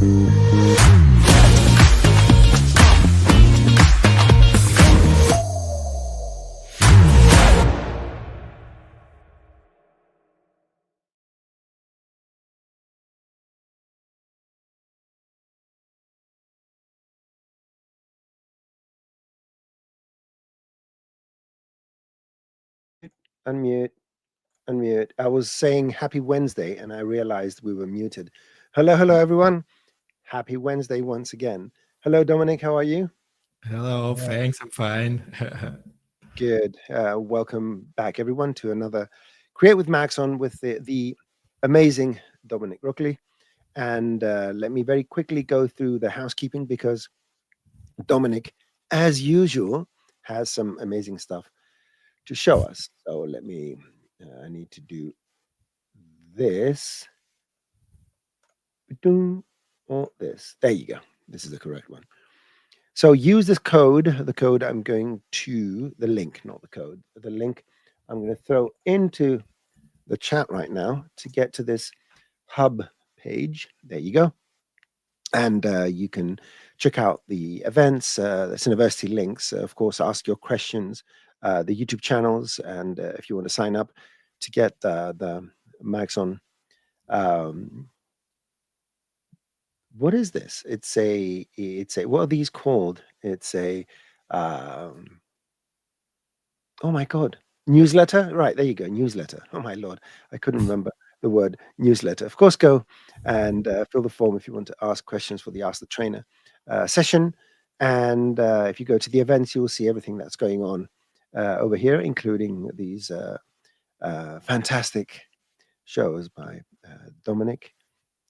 Unmute, unmute. I was saying happy Wednesday and I realized we were muted. Hello, hello, everyone. Happy Wednesday once again. Hello, Dominic. How are you? Hello, thanks. I'm fine. Good. Welcome back, everyone, to another Create with Maxon with the amazing Dominik Ruckli. And let me very quickly go through the housekeeping because Dominic, as usual, has some amazing stuff to show us. So let me, I need to do this. Or this. There you go. This is the correct one. So use this code. The code I'm going to, the link, not the code, the link I'm going to throw into the chat right now to get to this hub page. There you go. And you can check out the events, the University links, of course, ask your questions, the YouTube channels, and if you want to sign up to get the Maxon. What is this? It's a, what are these called? It's a, oh my God, newsletter? Right, there you go, newsletter. Oh my Lord, I couldn't remember the word newsletter. Of course, go and fill the form if you want to ask questions for the Ask the Trainer session. And if you go to the events, you will see everything that's going on over here, including these fantastic shows by Dominic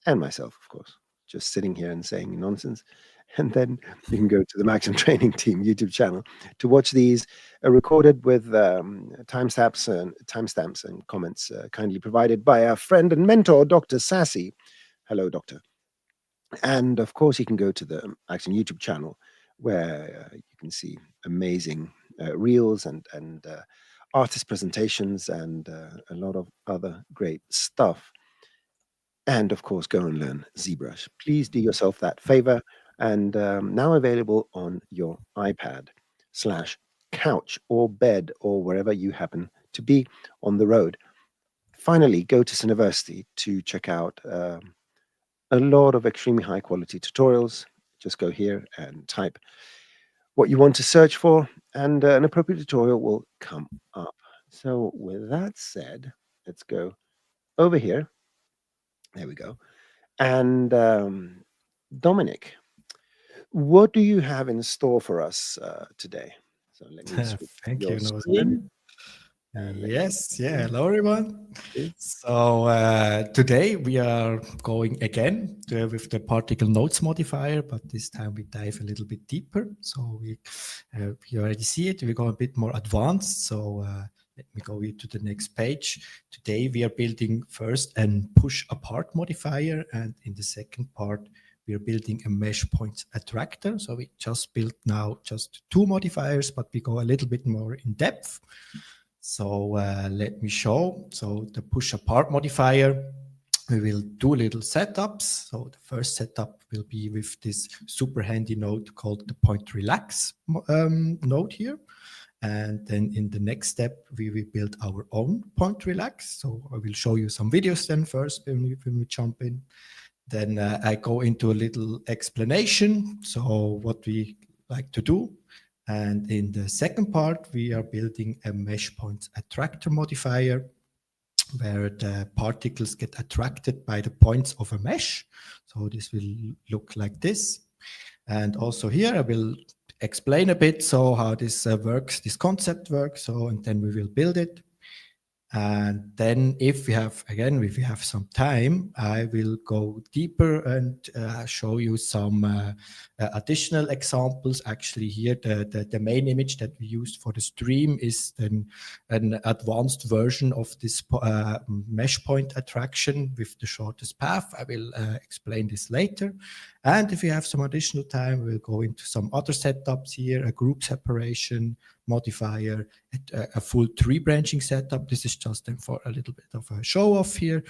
and myself, of course, just sitting here and saying nonsense. And then you can go to the Maxon Training Team YouTube channel to watch these recorded with timestamps and comments kindly provided by our friend and mentor, Dr. Sassy. Hello, Doctor. And of course, you can go to the Maxon YouTube channel where you can see amazing reels and artist presentations and a lot of other great stuff. And of course, go and learn ZBrush. Please do yourself that favor. And now available on your iPad/couch or bed or wherever you happen to be on the road. Finally, go to University to check out a lot of extremely high quality tutorials. Just go here and type what you want to search for, and an appropriate tutorial will come up. So with that said, let's go over here. There we go. And Dominic, what do you have in store for us today? So let me switch Thank your you, screen. Yes, yeah, hello everyone. So today we are going again with the Particle Nodes Modifier, but this time we dive a little bit deeper. So we already see it, we go a bit more advanced. So let me go to the next page. Today we are building first a push apart modifier, and in the second part we are building a mesh points attractor. So we just built now just 2 modifiers, but we go a little bit more in depth. So let me show. So the push apart modifier, we will do little setups. So the first setup will be with this super handy node called the point relax node here. And then in the next step, we will build our own point relax. So I will show you some videos then first when we jump in. Then I go into a little explanation. So what we like to do. And in the second part, we are building a mesh points attractor modifier where the particles get attracted by the points of a mesh. So this will look like this. And also here, I will explain a bit so how this works, this concept works. So, and then we will build it. And then if we have some time, I will go deeper and show you some additional examples. Actually here, the main image that we used for the stream is then an advanced version of this mesh point attraction with the shortest path. I will explain this later. And if you have some additional time, we'll go into some other setups here, a group separation modifier, a full tree branching setup. This is just for a little bit of a show off here.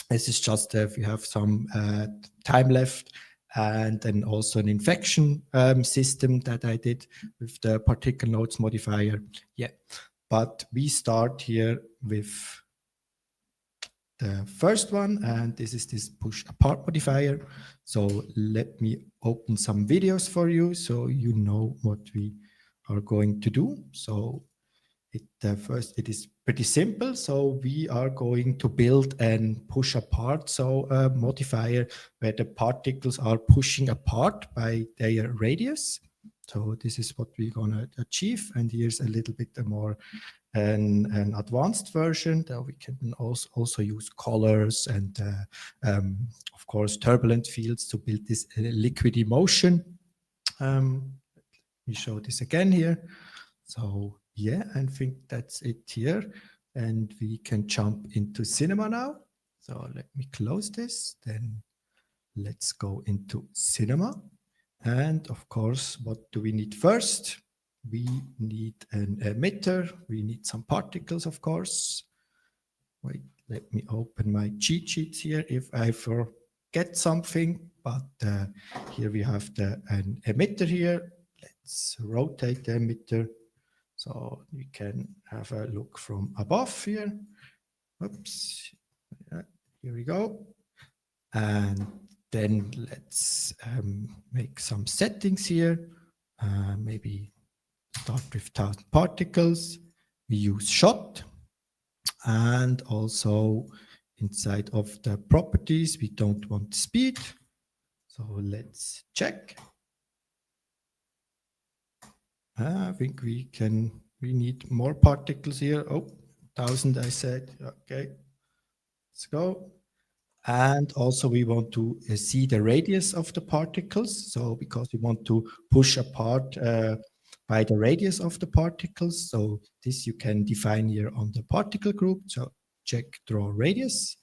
This is just if you have some time left, and then also an infection system that I did with the Particle Nodes Modifier. Yeah, but we start here with the first one, and this is this push apart modifier. So let me open some videos for you so you know what we are going to do. So first, it is pretty simple. So we are going to build and push apart. So a modifier where the particles are pushing apart by their radius. So this is what we're going to achieve. And here's a little bit more an advanced version that we can also use colors and of course turbulent fields to build this liquid motion. Let me show this again here. So yeah, I think that's it here. And we can jump into Cinema now. So let me close this. Then let's go into Cinema. And of course, what do we need first? We need an emitter. We need some particles, of course. Wait, let me open my cheat sheets here if I forget something. But here we have an emitter here. Let's rotate the emitter so we can have a look from above here. Oops, here we go. And then let's make some settings here. Maybe start with 1000 particles. We use shot. And also inside of the properties, we don't want speed. So let's check. I think we need more particles here. Oh, 1000 I said. Okay, let's go. And also we want to see the radius of the particles. So because we want to push apart by the radius of the particles. So this you can define here on the particle group. So check draw radius.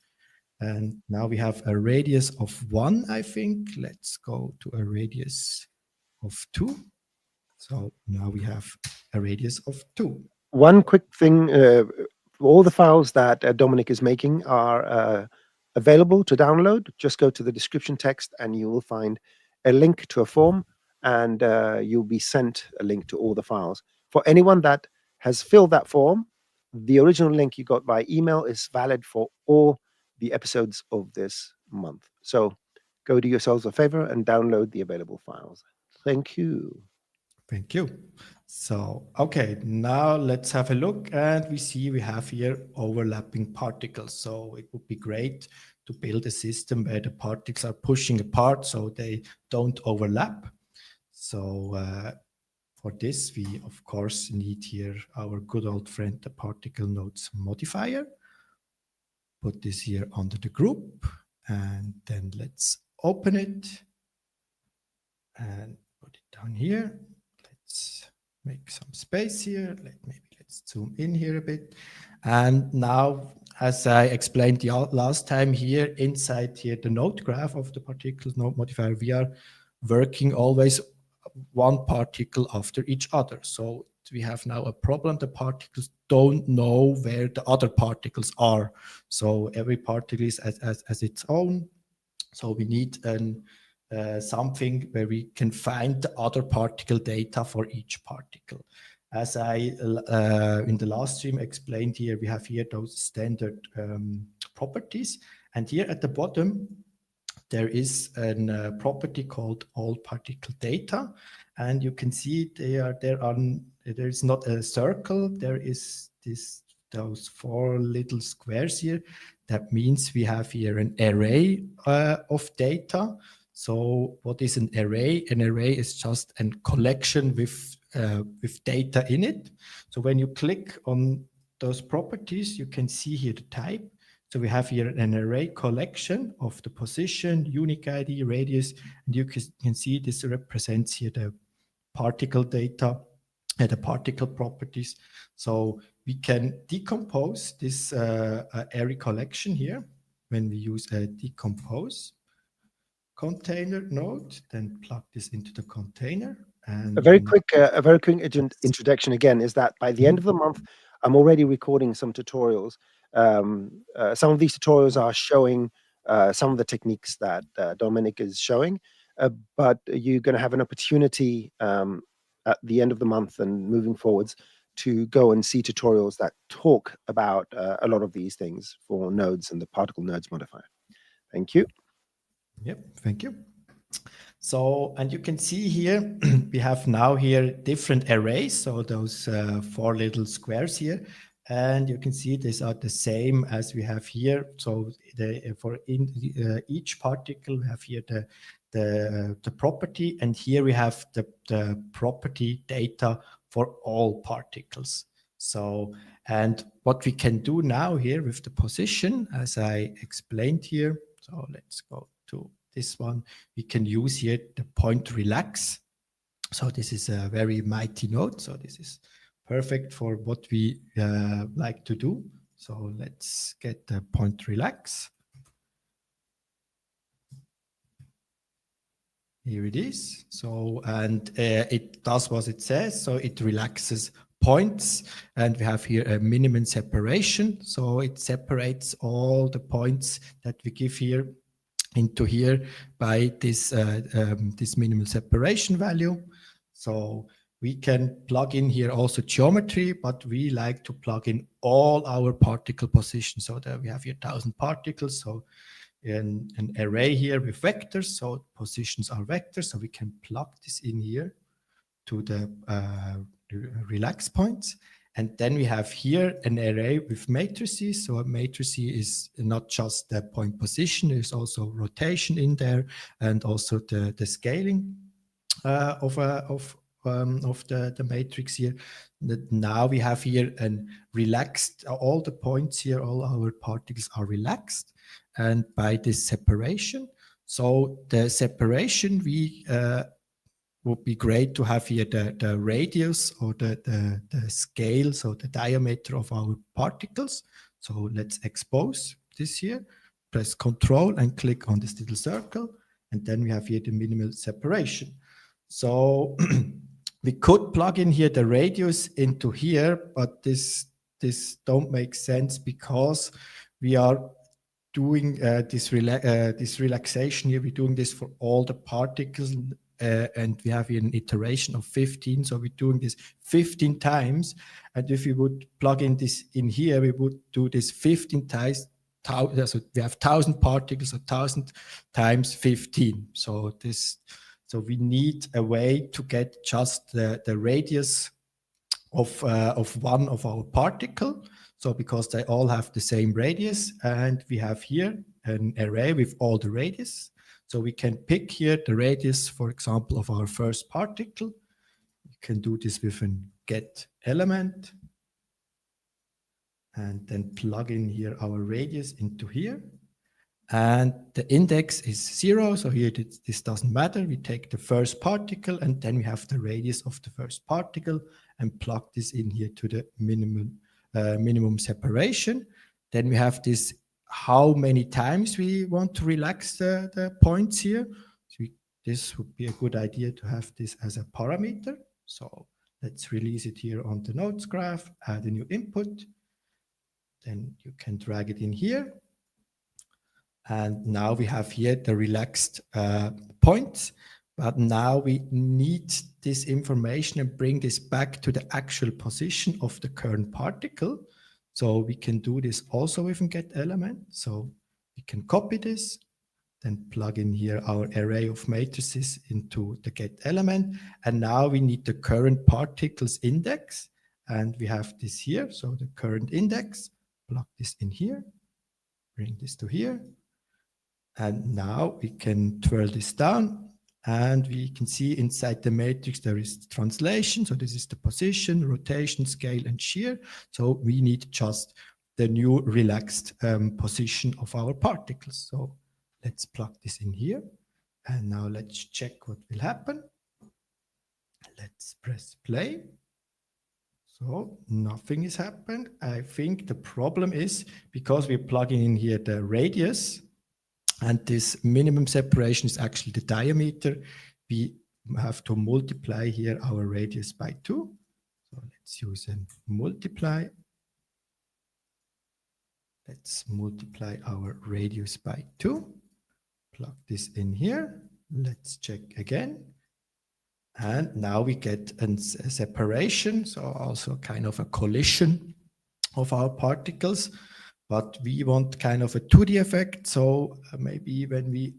And now we have a radius of 1, I think. Let's go to a radius of 2. So now we have a radius of 2. One quick thing, all the files that Dominik is making are available to download. Just go to the description text and you will find a link to a form, and you'll be sent a link to all the files. For anyone that has filled that form, the original link you got by email is valid for all the episodes of this month. So go do yourselves a favor and download the available files. Thank you. Thank you. So, okay, now let's have a look, and we see we have here overlapping particles. So it would be great to build a system where the particles are pushing apart so they don't overlap. So for this, we of course need here our good old friend, the Particle Nodes Modifier. Put this here under the group, and then let's open it and put it down here. Let's make some space here. Let's zoom in here a bit. And now, as I explained the last time here, inside here, the node graph of the Particle Node Modifier, we are working always one particle after each other. So we have now a problem. The particles don't know where the other particles are. So every particle is as its own. So we need something where we can find the other particle data for each particle. As I in the last stream explained here, we have here those standard properties. And here at the bottom, there is a property called all particle data. And you can see there is not a circle. There is those 4 little squares here. That means we have here an array of data. So what is an array? An array is just a collection with data in it. So when you click on those properties, you can see here the type. So we have here an array collection of the position, unique ID, radius, and you can see this represents here the particle data and the particle properties. So we can decompose this array collection here when we use a decompose container node, then plug this into the container. And a very quick introduction again is that by the end of the month, I'm already recording some tutorials Some of these tutorials are showing some of the techniques that Dominik is showing, but you're going to have an opportunity at the end of the month and moving forwards to go and see tutorials that talk about a lot of these things for nodes and the Particle Nodes Modifier. Thank you. Yep, thank you. So, and you can see here, we have now here different arrays. So those 4 little squares here, and you can see these are the same as we have here. So for each particle, we have here the property, and here we have the property data for all particles. So, and what we can do now here with the position, as I explained here, so let's go to this one, we can use here the point relax. So this is a very mighty node. So this is perfect for what we like to do. So let's get the point relax. Here it is. So, and it does what it says. So it relaxes points, and we have here a minimum separation. So it separates all the points that we give here into here by this this minimal separation value. So we can plug in here also geometry, but we like to plug in all our particle positions. So that we have here 1,000 particles. So an array here with vectors. So positions are vectors. So we can plug this in here to the relax points. And then we have here an array with matrices. So a matrice is not just the point position, there's also rotation in there, and also the scaling of the matrix here. Now we have here an relaxed, all the points here, all our particles are relaxed, and by this separation. So the separation we would be great to have here the radius or the scale, so the diameter of our particles. So let's expose this here, press Control and click on this little circle, and then we have here the minimal separation. So we could plug in here the radius into here, but this don't make sense because we are doing this relaxation here. We're doing this for all the particles. And we have here an iteration of 15, so we're doing this 15 times. And if we would plug in this in here, we would do this 15 times. So we have 1,000 particles, so 1,000 times 15. So we need a way to get just the radius of one of our particle. So because they all have the same radius, and we have here an array with all the radius. So we can pick here the radius, for example, of our first particle. You can do this with a get element, and then plug in here our radius into here. And the index is 0, so here this doesn't matter. We take the first particle, and then we have the radius of the first particle, and plug this in here to the minimum separation. Then we have this, how many times we want to relax the points here. So this would be a good idea to have this as a parameter. So let's release it here on the nodes graph, add a new input. Then you can drag it in here. And now we have here the relaxed points. But now we need this information and bring this back to the actual position of the current particle. So we can do this also with a get element. So we can copy this, then plug in here our array of matrices into the get element. And now we need the current particles index. And we have this here. So the current index, plug this in here, bring this to here. And now we can twirl this down. And we can see inside the matrix there is translation. So this is the position, rotation, scale, and shear. So we need just the new relaxed position of our particles. So let's plug this in here. And now let's check what will happen. Let's press play. So nothing has happened. I think the problem is because we're plugging in here the radius, and this minimum separation is actually the diameter. We have to multiply here our radius by 2. So let's use a multiply. Let's multiply our radius by 2. Plug this in here. Let's check again. And now we get a separation, so also kind of a collision of our particles. But we want kind of a 2D effect. So maybe when we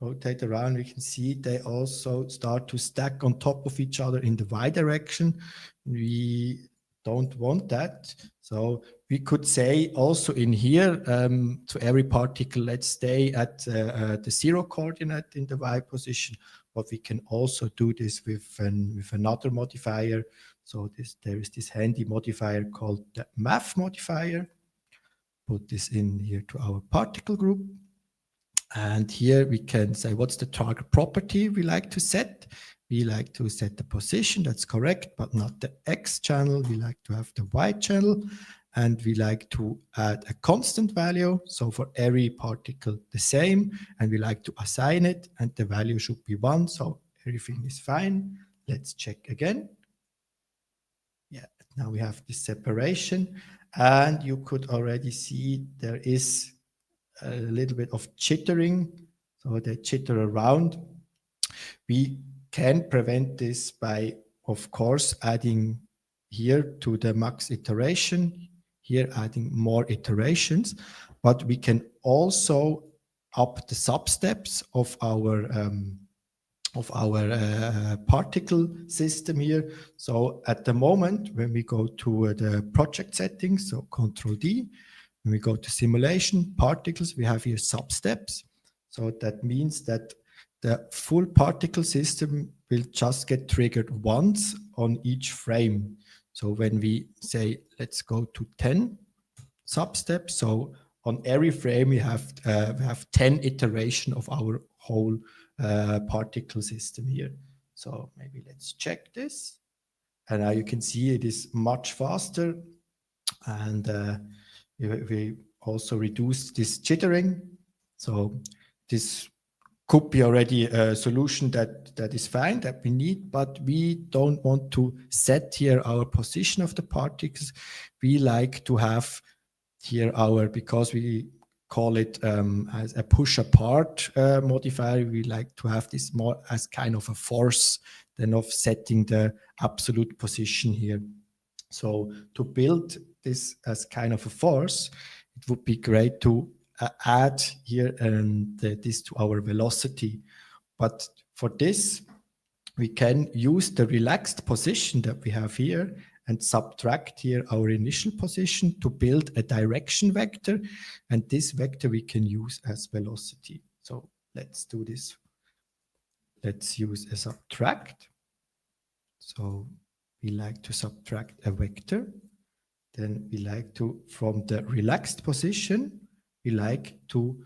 rotate around, we can see they also start to stack on top of each other in the y direction. We don't want that. So we could say also in here, to every particle, let's stay at the 0 coordinate in the y position. But we can also do this with another modifier. So there is this handy modifier called the math modifier. Put this in here to our particle group. And here we can say, what's the target property we like to set? We like to set the position, that's correct, but not the X channel. We like to have the Y channel. And we like to add a constant value. So for every particle, the same. And we like to assign it. And the value should be 1. So everything is fine. Let's check again. Yeah, now we have this separation. And you could already see there is a little bit of jittering, so they jitter around. We can prevent this by, of course, adding here to the max iteration, here adding more iterations, but we can also up the substeps of our particle system here. So at the moment, when we go to the project settings, so Control D, when we go to simulation, particles, we have here substeps. So that means that the full particle system will just get triggered once on each frame. So when we say, let's go to 10 substeps, so on every frame we have 10 iteration of our whole particle system here. So maybe let's check this. And now you can see it is much faster. And we also reduce this jittering. So this could be already a solution that is fine, that we need, but we don't want to set here our position of the particles. We like to have here because we call it as a push apart modifier, we like to have this more as kind of a force than of setting the absolute position here. So to build this as kind of a force, it would be great to add here this to our velocity. But for this, we can use the relaxed position that we have here and subtract here our initial position to build a direction vector. And this vector we can use as velocity. So let's do this. Let's use a subtract. So we like to subtract a vector. Then we like to, from the relaxed position, we like to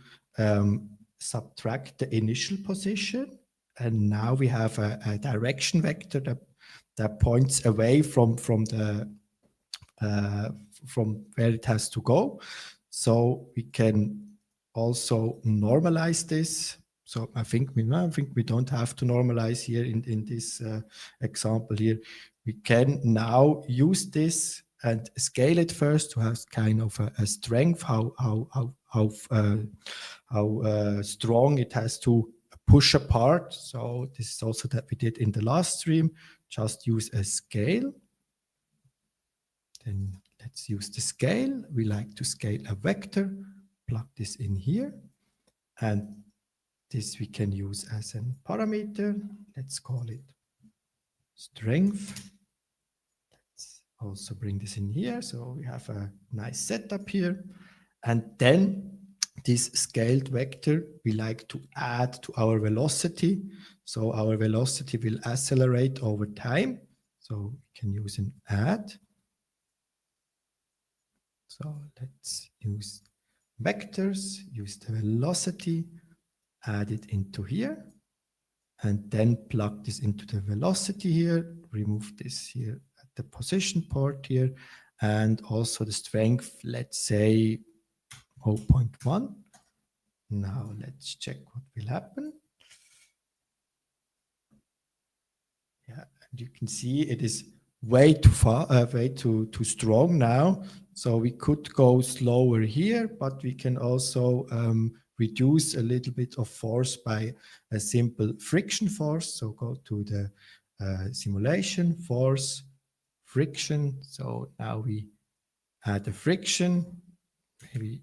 subtract the initial position. And now we have a direction vector that points away from where it has to go. So we can also normalize this. So I think we don't have to normalize here in this example here. We can now use this and scale it first to have kind of a strength, how strong it has to push apart. So this is also that we did in the last stream. Just use a scale. Then let's use the scale. We like to scale a vector. Plug this in here. And this we can use as a parameter. Let's call it strength. Let's also bring this in here. So we have a nice setup here. And then this scaled vector we like to add to our velocity. So our velocity will accelerate over time. So we can use an add. So let's use vectors, use the velocity, add it into here, and then plug this into the velocity here, remove this here at the position part here, and also the strength, let's say 0.1. Now let's check what will happen. Yeah, and you can see it is way too strong now. So we could go slower here, but we can also reduce a little bit of force by a simple friction force. So go to the simulation, force, friction. So now we add a friction, maybe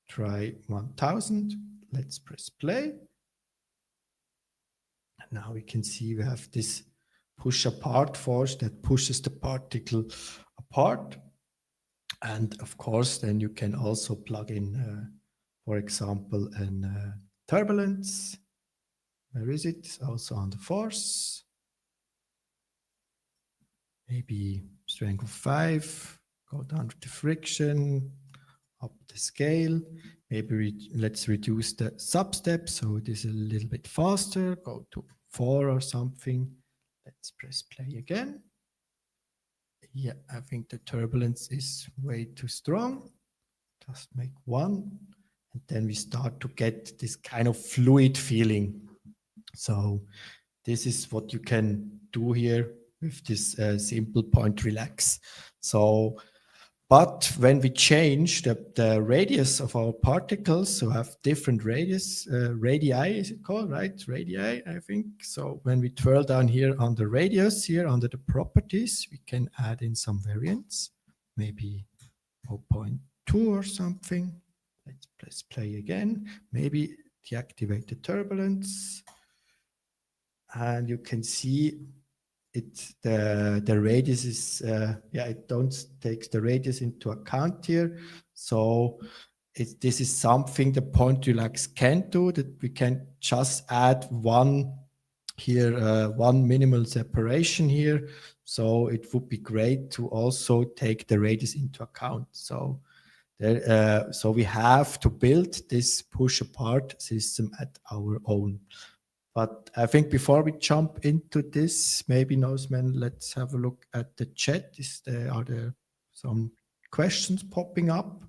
try 1000. Let's press play. And now we can see we have this push apart force that pushes the particle apart. And of course, then you can also plug in, for example, a turbulence. Where is it? Also on the force. Maybe strength of 5. Go down to the friction, up the scale. Maybe let's reduce the sub-step so it is a little bit faster. Go to 4 or something. Let's press play again. Yeah, I think the turbulence is way too strong. Just make 1. And then we start to get this kind of fluid feeling. So this is what you can do here with this simple point relax. So, but when we change the radius of our particles, so have different radius, radii is it called, right? Radii, I think. So when we twirl down here on the radius, here under the properties, we can add in some variants, maybe 0.2 or something. Let's press play again. Maybe deactivate the turbulence. And you can see the radius is it don't takes the radius into account here. So this is something the point relax can do, that we can just add one here, one minimal separation here. So it would be great to also take the radius into account. So there, so we have to build this push apart system at our own. But I think before we jump into this, maybe Noseman, let's have a look at the chat. Are there some questions popping up?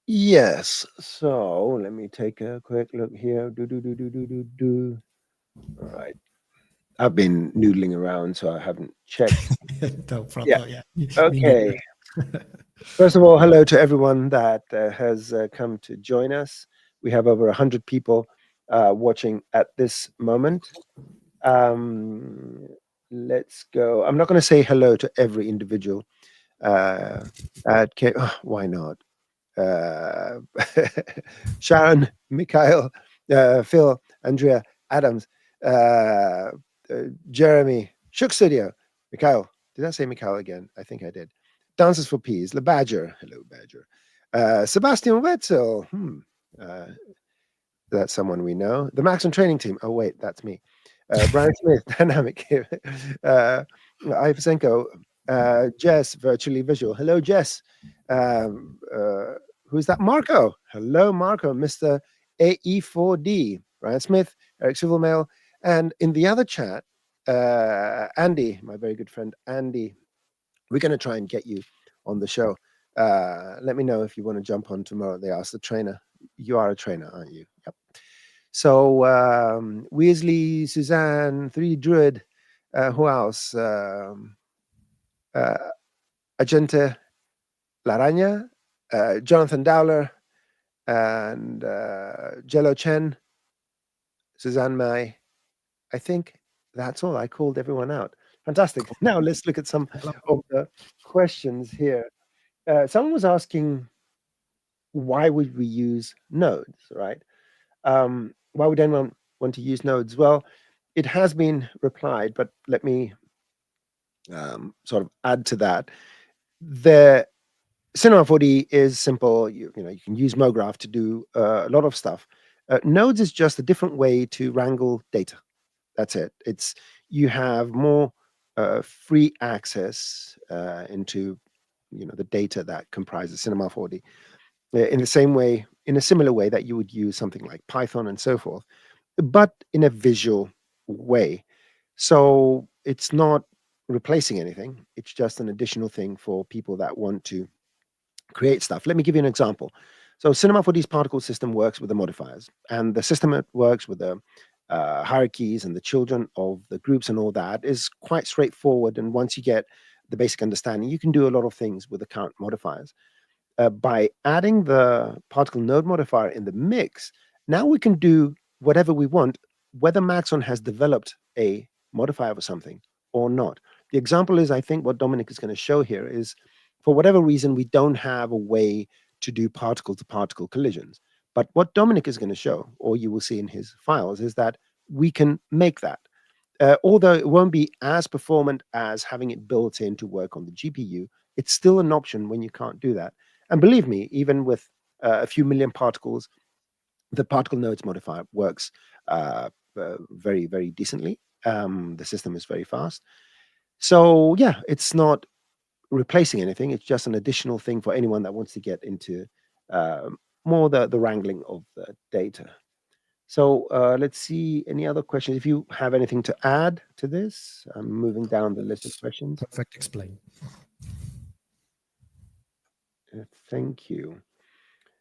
Yes. So let me take a quick look here. All right. I've been noodling around, so I haven't checked. No problem. Yeah. Okay. First of all, hello to everyone that has come to join us. We have over 100 people watching at this moment. Let's go. I'm not going to say hello to every individual. Why not? Sharon, Mikhail, Phil, Andrea, Adams, Jeremy, Shook Studio, Mikhail. Did I say Mikhail again? I think I did. Dances for Peas, Le Badger. Hello, Badger. Sebastian Wetzel. That's someone we know. The Maxon training team. Oh, wait, that's me. Brian Smith, Dynamic. Ivasenko, Jess, Virtually Visual. Hello, Jess. Who's that? Marco. Hello, Marco. Mr. AE4D. Brian Smith, Eric Silvermail. And in the other chat, Andy, my very good friend, Andy. We're going to try and get you on the show. Let me know if you want to jump on tomorrow. They asked the trainer. You are a trainer, aren't you? Yep. So Weasley, Suzanne, 3 Druid, who else? Agente Laranya, Jonathan Dowler, and Jello Chen, Suzanne Mai. I think that's all. I called everyone out. Fantastic. Now let's look at some of the questions here. Someone was asking, why would we use nodes, right? Why would anyone want to use nodes? Well, it has been replied, but let me sort of add to that. The Cinema 4D is simple. You can use MoGraph to do a lot of stuff. Nodes is just a different way to wrangle data. That's it. You have more free access into the data that comprises Cinema 4D in a similar way that you would use something like Python and so forth, but in a visual way. So it's not replacing anything. It's just an additional thing for people that want to create stuff. Let me give you an example. So Cinema 4D's particle system works with the modifiers, and the system works with the hierarchies and the children of the groups and all that is quite straightforward. And once you get the basic understanding, you can do a lot of things with the current modifiers. By adding the particle node modifier in the mix, now we can do whatever we want, whether Maxon has developed a modifier for something or not. The example is, I think, what Dominik is going to show here is, for whatever reason, we don't have a way to do particle-to-particle collisions. But what Dominik is going to show, or you will see in his files, is that we can make that. Although it won't be as performant as having it built in to work on the GPU, it's still an option when you can't do that. And believe me, even with a few million particles, the particle nodes modifier works very, very decently. The system is very fast. So yeah, it's not replacing anything. It's just an additional thing for anyone that wants to get into more the wrangling of the data. So let's see any other questions. If you have anything to add to this, I'm moving down the list of questions. Perfect explain. Thank you.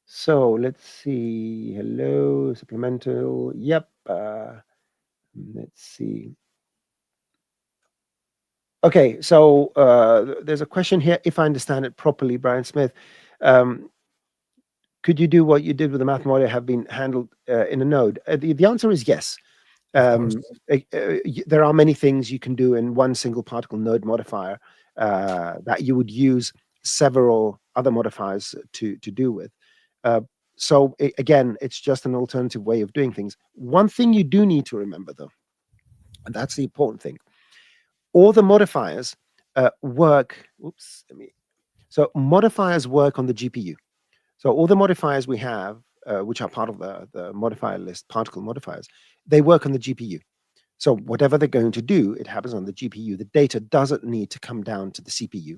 So let's see. Hello, supplemental. Yep. Let's see. Okay, so there's a question here. If I understand it properly, Brian Smith, could you do what you did with the math model have been handled in a node? The answer is yes. There are many things you can do in one single particle node modifier that you would use several other modifiers to do with. So again, it's just an alternative way of doing things. One thing you do need to remember, though, and that's the important thing, all the modifiers work. So modifiers work on the GPU. So all the modifiers we have, which are part of the modifier list, particle modifiers, they work on the GPU. So whatever they're going to do, it happens on the GPU. The data doesn't need to come down to the CPU.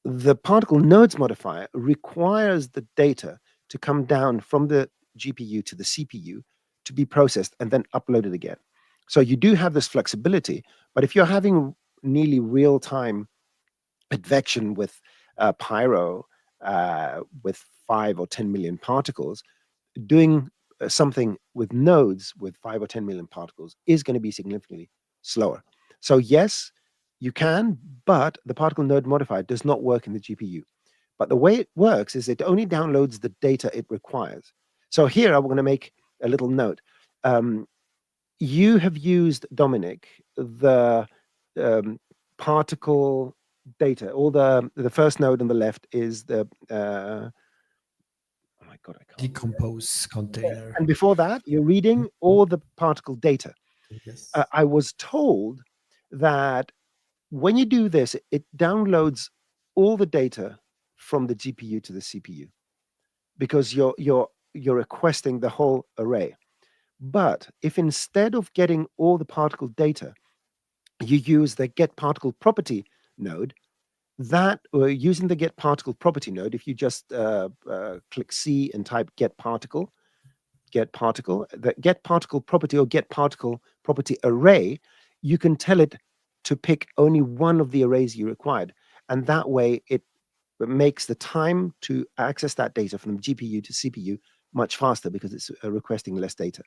The particle nodes modifier requires the data to come down from the GPU to the CPU to be processed and then uploaded again. So you do have this flexibility, but if you're having nearly real-time advection with Pyro with 5 or 10 million particles, doing something with nodes with 5 or 10 million particles is going to be significantly slower. So yes, you can, but the particle node modifier does not work in the GPU. But the way it works is it only downloads the data it requires. So here I'm going to make a little note. You have used, Dominik, the particle data. All the first node on the left is the oh my god, I can't decompose container. And before that, you're reading all the particle data. Yes. I was told that when you do this, it downloads all the data from the GPU to the CPU because you're requesting the whole array. But if instead of getting all the particle data, you use the get particle property node, that using the get particle property node, if you just click C and type get particle, the get particle property or get particle property array, you can tell it to pick only one of the arrays you required. And that way it makes the time to access that data from GPU to CPU much faster because it's requesting less data.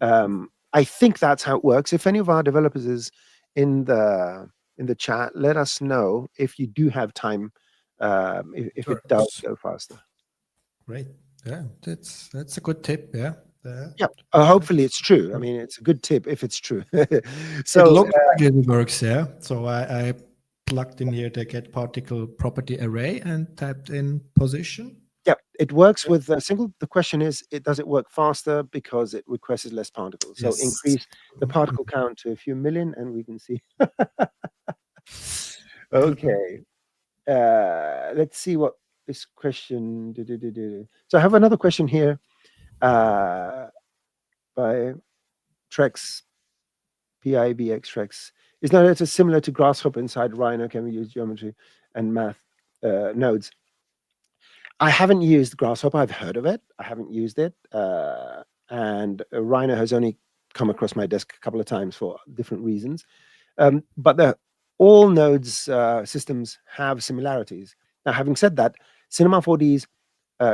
I think that's how it works. If any of our developers is in the chat, let us know if you do have time, if Sure. it does go faster. Great. Yeah, that's a good tip. Yeah. Yeah. Hopefully it's true. I mean, it's a good tip if it's true. So it looks like it works. Yeah. So I plugged in here the get particle property array and typed in position. Yeah, it works with a single. The question is, does it work faster because it requests less particles? So Yes. increase the particle count to a few million, and we can see. Okay, let's see what this question. So I have another question here by Trex, PIBX Trex. Is now it's similar to Grasshopper inside Rhino? Can we use geometry and math nodes? I haven't used Grasshopper. I've heard of it. I haven't used it. And Rhino has only come across my desk a couple of times for different reasons. But all nodes systems have similarities. Now, having said that, Cinema 4D's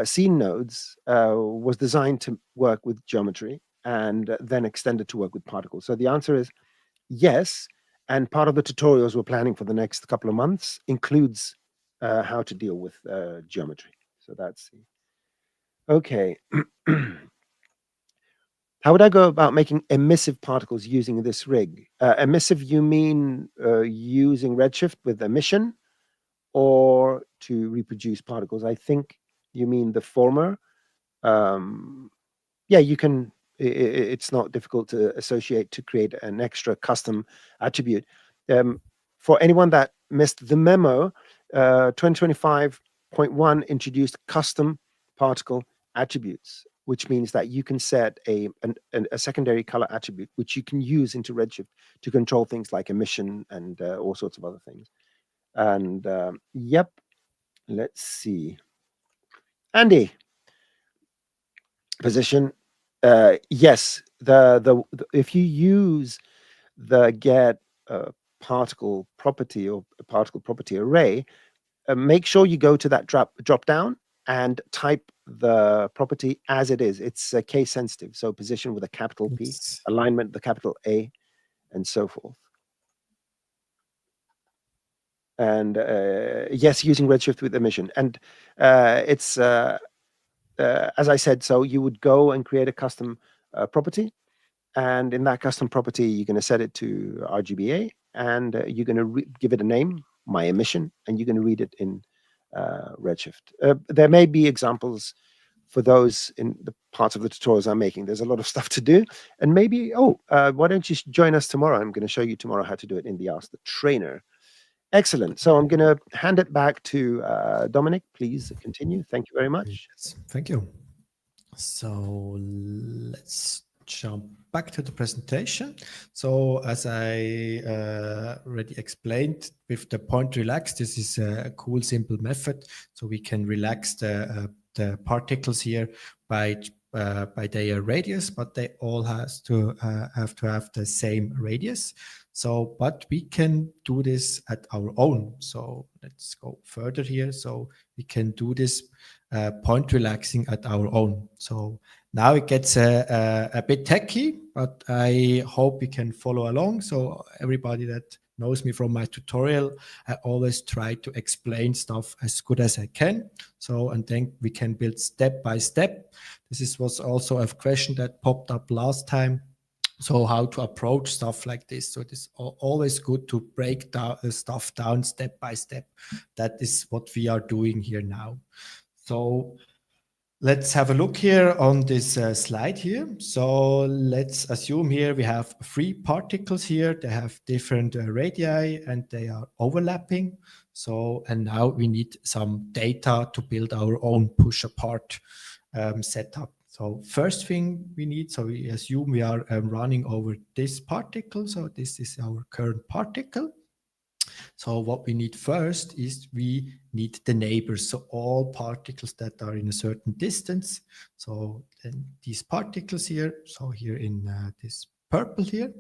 scene nodes was designed to work with geometry and then extended to work with particles. So the answer is yes. And part of the tutorials we're planning for the next couple of months includes how to deal with geometry. So that's okay. How would I go about making emissive particles using this rig? Emissive, you mean using redshift with emission, or to reproduce particles? I think you mean the former. Yeah, you can. It's not difficult to associate to create an extra custom attribute. For anyone that missed the memo, 2025.1 introduced custom particle attributes, which means that you can set a secondary color attribute, which you can use into Redshift to control things like emission and all sorts of other things. And yep, let's see. Andy, position. Yes, the if you use the get particle property or particle property array, make sure you go to that drop down and type the property as it is. It's case sensitive, so position with a capital P, Yes. alignment the capital A, and so forth. And yes, using Redshift with emission. And it's as I said, so you would go and create a custom property. And in that custom property, you're going to set it to RGBA, and you're going to give it a name, my emission, and you're going to read it in Redshift. There may be examples for those in the parts of the tutorials I'm making. There's a lot of stuff to do. And maybe, why don't you join us tomorrow? I'm going to show you tomorrow how to do it in the Ask the Trainer. Excellent. So I'm going to hand it back to Dominik. Please continue. Thank you very much. Yes, thank you. So let's jump back to the presentation. So as I already explained, with the point relax, this is a cool, simple method. So we can relax the particles here by their radius, but they all have to have the same radius. So, but we can do this at our own. So let's go further here. So we can do this point relaxing at our own. So now it gets a bit techy, but I hope you can follow along. So everybody that knows me from my tutorial, I always try to explain stuff as good as I can. So, and then we can build step by step. This was also a question that popped up last time. So how to approach stuff like this. So it is always good to break down stuff down step by step. That is what we are doing here now. So let's have a look here on this slide here. So let's assume here we have 3 particles here. They have different radii and they are overlapping. So, and now we need some data to build our own push apart setup. So first thing we need, so we assume we are running over this particle. So this is our current particle. So what we need first is we need the neighbors. So all particles that are in a certain distance. So then these particles here, so here in this purple here.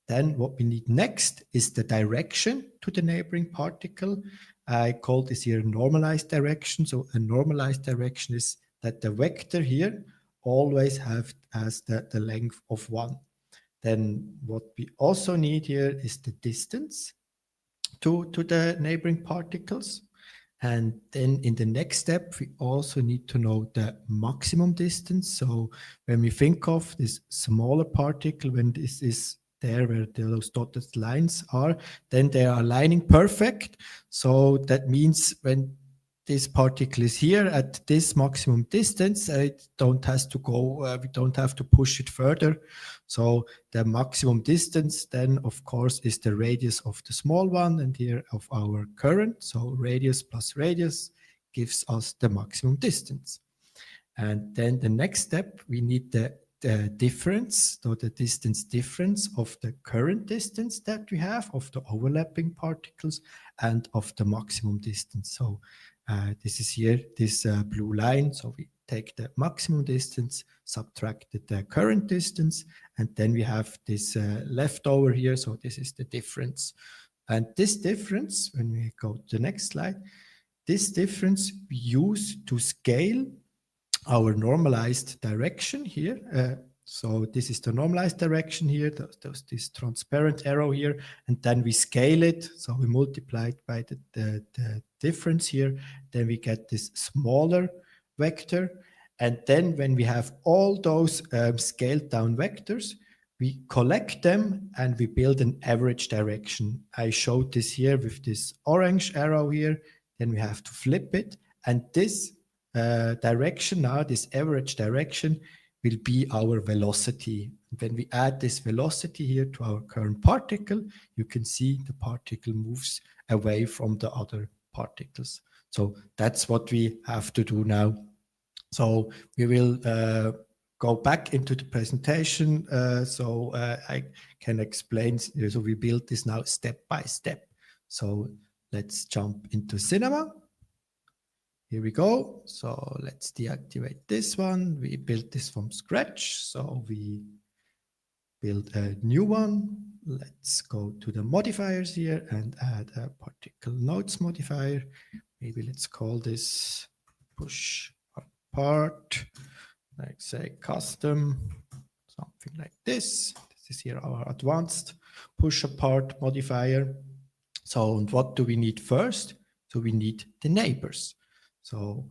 Then what we need next is the direction to the neighboring particle. I call this here normalized direction. So a normalized direction is that the vector here always has the length of 1. Then what we also need here is the distance to the neighboring particles. And then in the next step, we also need to know the maximum distance. So when we think of this smaller particle, when this is there where those dotted lines are, then they are aligning perfect. So that means when this particle is here at this maximum distance, it don't have to go, we don't have to push it further. So the maximum distance then of course is the radius of the small one and here of our current. So radius plus radius gives us the maximum distance. And then the next step, we need the difference, so the distance difference of the current distance that we have of the overlapping particles and of the maximum distance. So this is here, this blue line. So we take the maximum distance, subtract the current distance, and then we have this leftover here. So this is the difference. And this difference, when we go to the next slide, this difference we use to scale our normalized direction here So this is the normalized direction here, this transparent arrow here, and then we scale it. So we multiply it by the difference here. Then we get this smaller vector. And then when we have all those scaled down vectors, we collect them and we build an average direction. I showed this here with this orange arrow here. Then we have to flip it. And this direction now, this average direction, will be our velocity. When we add this velocity here to our current particle, you can see the particle moves away from the other particles. So that's what we have to do now. So we will go back into the presentation so I can explain. So we build this now step by step. So let's jump into Cinema. Here we go. So let's deactivate this one. We built this from scratch. So we build a new one. Let's go to the modifiers here and add a Particle Nodes Modifier. Maybe let's call this push apart, like say custom, something like this. This is here our advanced push apart modifier. So, and what do we need first? So we need the neighbors. So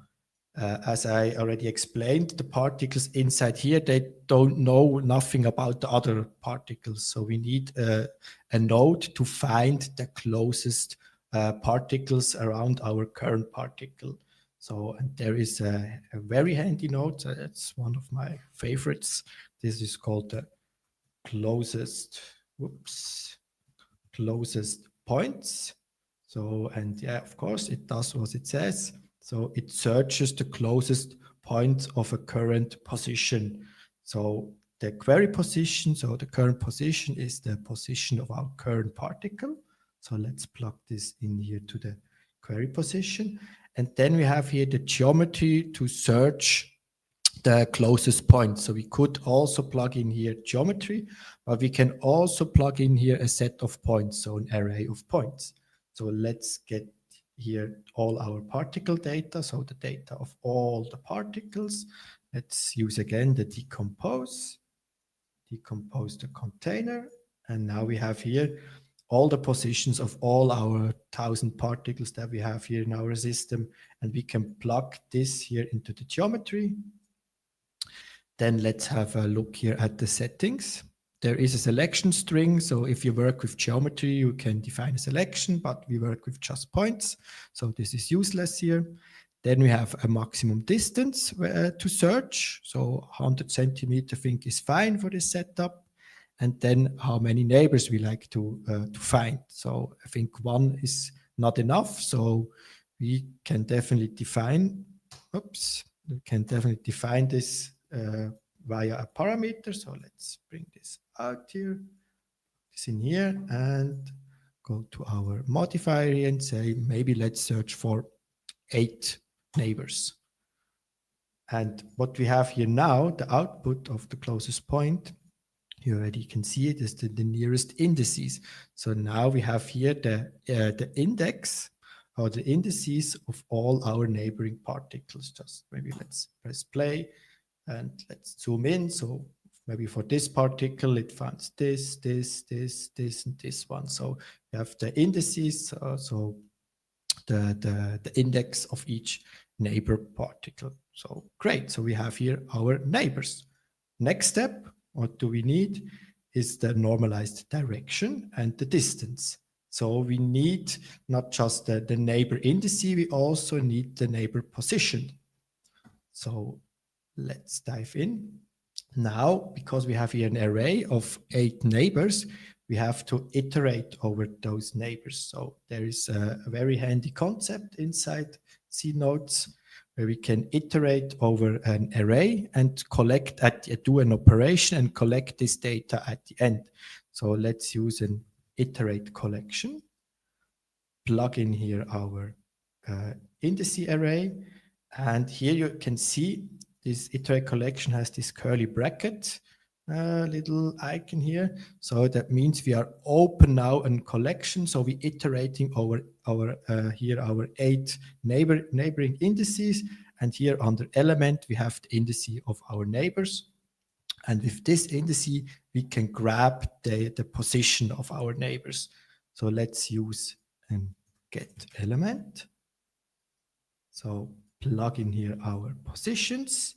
as I already explained, the particles inside here, they don't know nothing about the other particles. So we need a node to find the closest particles around our current particle. So and there is a very handy node. That's one of my favorites. This is called the closest points. So, and yeah, of course, it does what it says. So it searches the closest point of a current position. So the query position, so the current position is the position of our current particle. So let's plug this in here to the query position. And then we have here the geometry to search the closest point. So we could also plug in here geometry, but we can also plug in here a set of points, so an array of points. So let's get here all our particle data, so the data of all the particles. Let's use again the decompose the container, and now we have here all the positions of all our 1,000 particles that we have here in our system, and we can plug this here into the geometry. Then let's have a look here at the settings. There is a selection string, so if you work with geometry, you can define a selection, but we work with just points, so this is useless here. Then we have a maximum distance to search, so 100 centimeter I think is fine for this setup. And then how many neighbors we like to find. So I think one is not enough, so we can definitely define, this via a parameter. So let's bring this out here, this in here, and go to our modifier here and say, maybe let's search for 8 neighbors. And what we have here now, the output of the closest point, you already can see it is the nearest indices. So now we have here the index or the indices of all our neighboring particles. Just maybe let's press play and let's zoom in. So maybe for this particle, it finds this, and this one. So we have the indices, so the index of each neighbor particle. So great. So we have here our neighbors. Next step, what do we need is the normalized direction and the distance. So we need not just the neighbor indice, we also need the neighbor position. So let's dive in. Now, because we have here an array of 8 neighbors, we have to iterate over those neighbors. So there is a very handy concept inside C-Nodes where we can iterate over an array and do an operation and collect this data at the end. So let's use an iterate collection, plug in here our indice array, and here you can see this iterate collection has this curly bracket little icon here. So that means we are open now in collection. So we iterating over our 8 neighboring indices, and here under element we have the indice of our neighbors. And with this indice, we can grab the position of our neighbors. So let's use a get element. So plug in here our positions,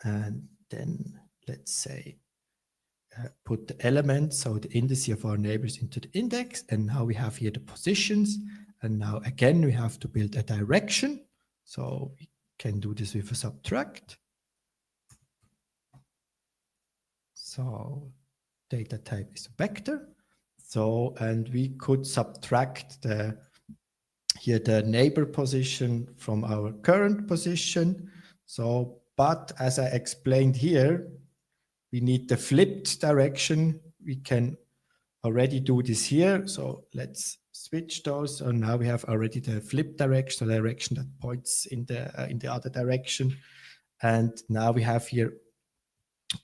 and then let's say put the elements, so the indice of our neighbors into the index, and now we have here the positions. And now again, we have to build a direction. So we can do this with a subtract. So data type is vector. So, and we could subtract the neighbor position from our current position. So, but as I explained here, we need the flipped direction. We can already do this here. So let's switch those. So now we have already the flip direction, the direction that points in the other direction. And now we have here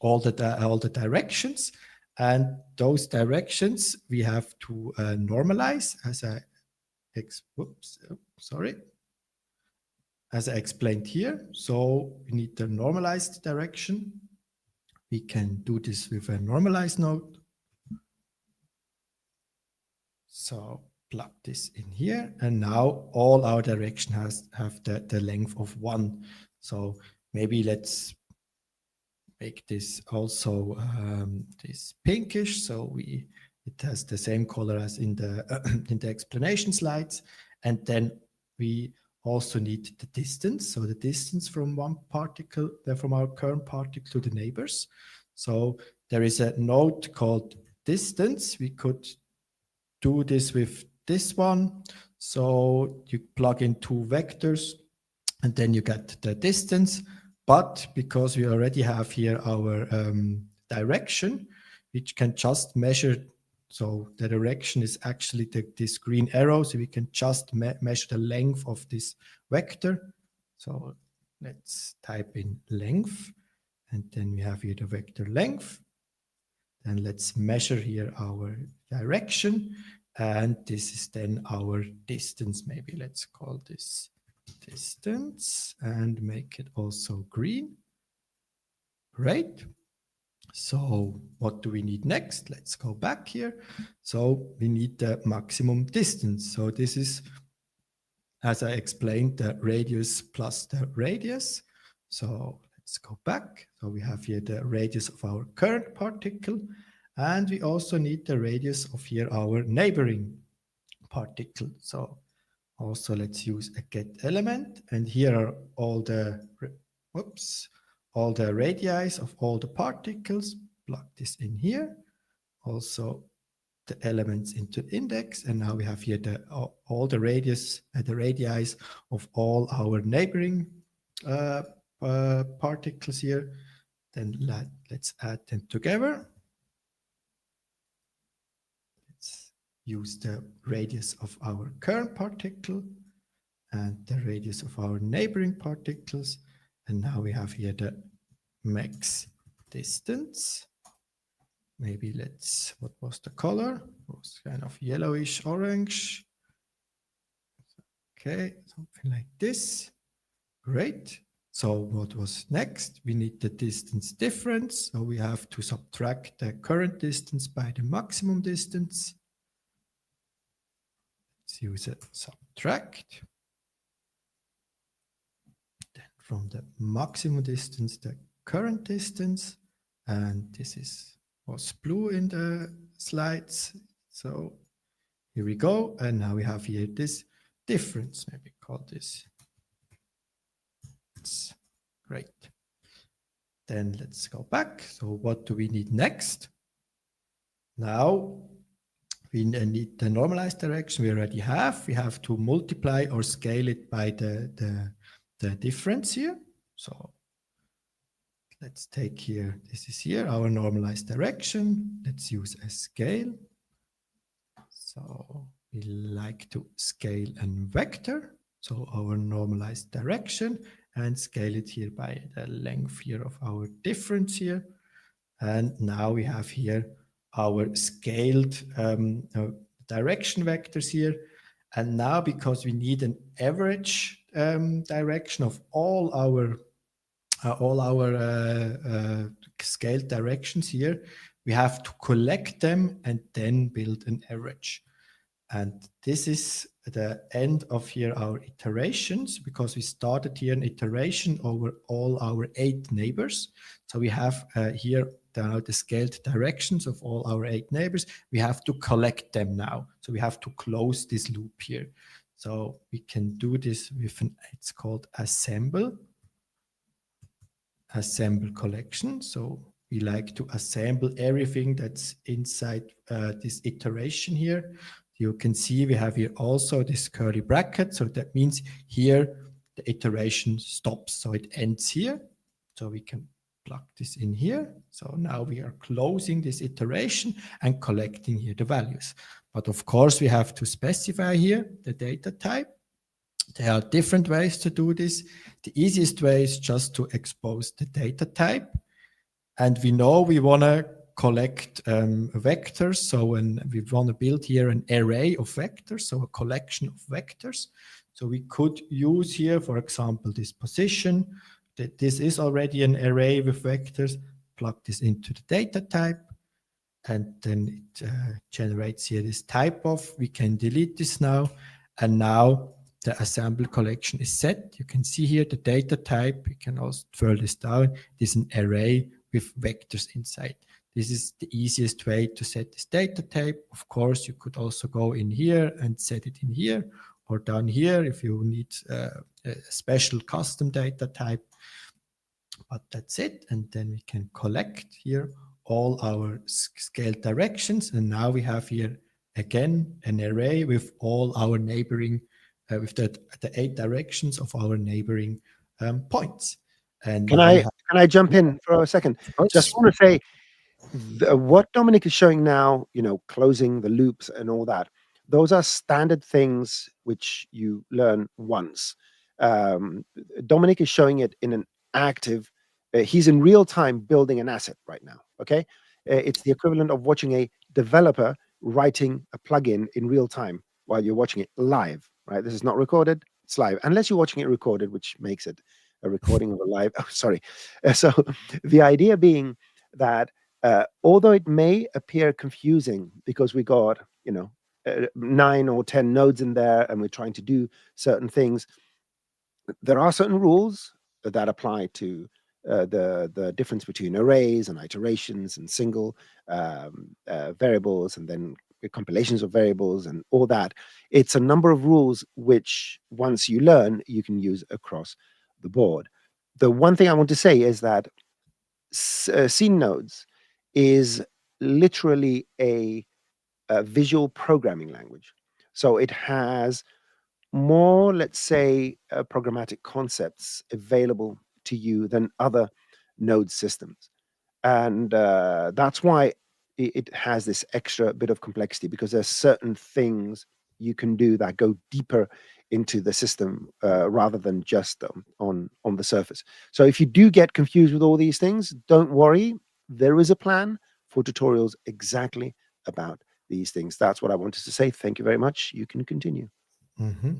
all the directions, and those directions we have to normalize as I explained here. So we need the normalized direction. We can do this with a normalized node. So plug this in here, and now all our direction have the length of 1. So maybe let's make this also this pinkish, so it has the same color as in the in the explanation slides. And then we also need the distance, so the distance from one particle, from our current particle to the neighbors. So there is a node called distance. We could do this with this one. So you plug in 2 vectors, and then you get the distance. But because we already have here our direction, which can just measure, so the direction is actually this green arrow, so we can just measure the length of this vector. So let's type in length, and then we have here the vector length. Then let's measure here our direction, and this is then our distance. Maybe let's call this distance and make it also green. Great. So what do we need next? Let's go back here. So we need the maximum distance. So this is, as I explained, the radius plus the radius. So let's go back. So we have here the radius of our current particle, and we also need the radius of here our neighboring particle. So also let's use a get element, and here are all the radii of all the particles. Plug this in here. Also the elements into index, and now we have here all the radius the radii of all our neighboring particles here. Then let's add them together. Let's use the radius of our current particle and the radius of our neighboring particles, and now we have here the max distance. Maybe what was the color? It was kind of yellowish orange. Okay, something like this. Great. So what was next? We need the distance difference. So we have to subtract the current distance by the maximum distance. Let's use a subtract. Then from the maximum distance, the current distance, and this was blue in the slides. So here we go, and now we have here this difference. Maybe call this. It's great. Then let's go back. So what do we need next? Now we need the normalized direction we already have. We have to multiply or scale it by the difference here. So let's take here, this is here, our normalized direction. Let's use a scale. So we like to scale a vector. So our normalized direction, and scale it here by the length here of our difference here. And now we have here our scaled direction vectors here. And now, because we need an average direction of all our scaled directions here, we have to collect them and then build an average. And this is the end of here our iterations, because we started here an iteration over all our 8 neighbors. So we have here now the scaled directions of all our 8 neighbors. We have to collect them now. So we have to close this loop here. So we can do this with it's called assemble collection. So we like to assemble everything that's inside this iteration here. You can see we have here also this curly bracket. So that means here the iteration stops. So it ends here. So we can plug this in here. So now we are closing this iteration and collecting here the values. But of course, we have to specify here the data type. There are different ways to do this. The easiest way is just to expose the data type. And we know we want to collect vectors. So when we want to build here an array of vectors, so a collection of vectors. So we could use here, for example, this position, that this is already an array with vectors, plug this into the data type, and then it generates here this type of, we can delete this now, and now the assemble collection is set. You can see here the data type, you can also throw this down, it is an array with vectors inside. This is the easiest way to set this data type. Of course, you could also go in here and set it in here or down here if you need a special custom data type. But that's it. And then we can collect here all our scaled directions. And now we have here again an array with all our neighboring, with the 8 directions of our neighboring points. And can I jump in for a second? Just want to say what Dominik is showing now, closing the loops and all that, those are standard things which you learn once. Dominik is showing it in an active, he's in real time building an asset right now. Okay. It's the equivalent of watching a developer writing a plugin in real time while you're watching it live, right? This is not recorded, it's live, unless you're watching it recorded, which makes it a recording of a live. Oh, sorry. So the idea being that although it may appear confusing because we got 9 or 10 nodes in there and we're trying to do certain things, there are certain rules that apply to the difference between arrays and iterations and single variables and then compilations of variables and all that. It's a number of rules which once you learn, you can use across the board. The one thing I want to say is that scene nodes is literally a visual programming language. So it has more, let's say, programmatic concepts available to you than other node systems. And that's why it has this extra bit of complexity, because there's certain things you can do that go deeper into the system rather than just on the surface. So if you do get confused with all these things, don't worry. There is a plan for tutorials exactly about these things. That's what I wanted to say. Thank you very much. You can continue. Mm-hmm.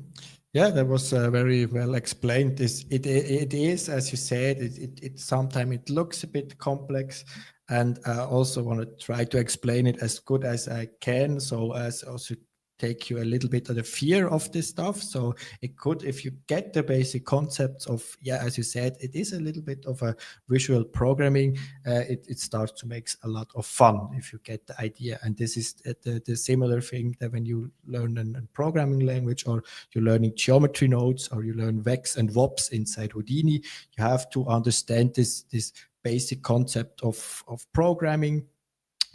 Yeah, that was very well explained. It is, as you said, it sometimes it looks a bit complex, and I also want to try to explain it as good as I can, so as also take you a little bit of the fear of this stuff. So it could, if you get the basic concepts of, as you said, it is a little bit of a visual programming. It starts to make a lot of fun if you get the idea. And this is the similar thing that when you learn a programming language, or you're learning geometry nodes, or you learn vex and wops inside Houdini, you have to understand this basic concept of programming.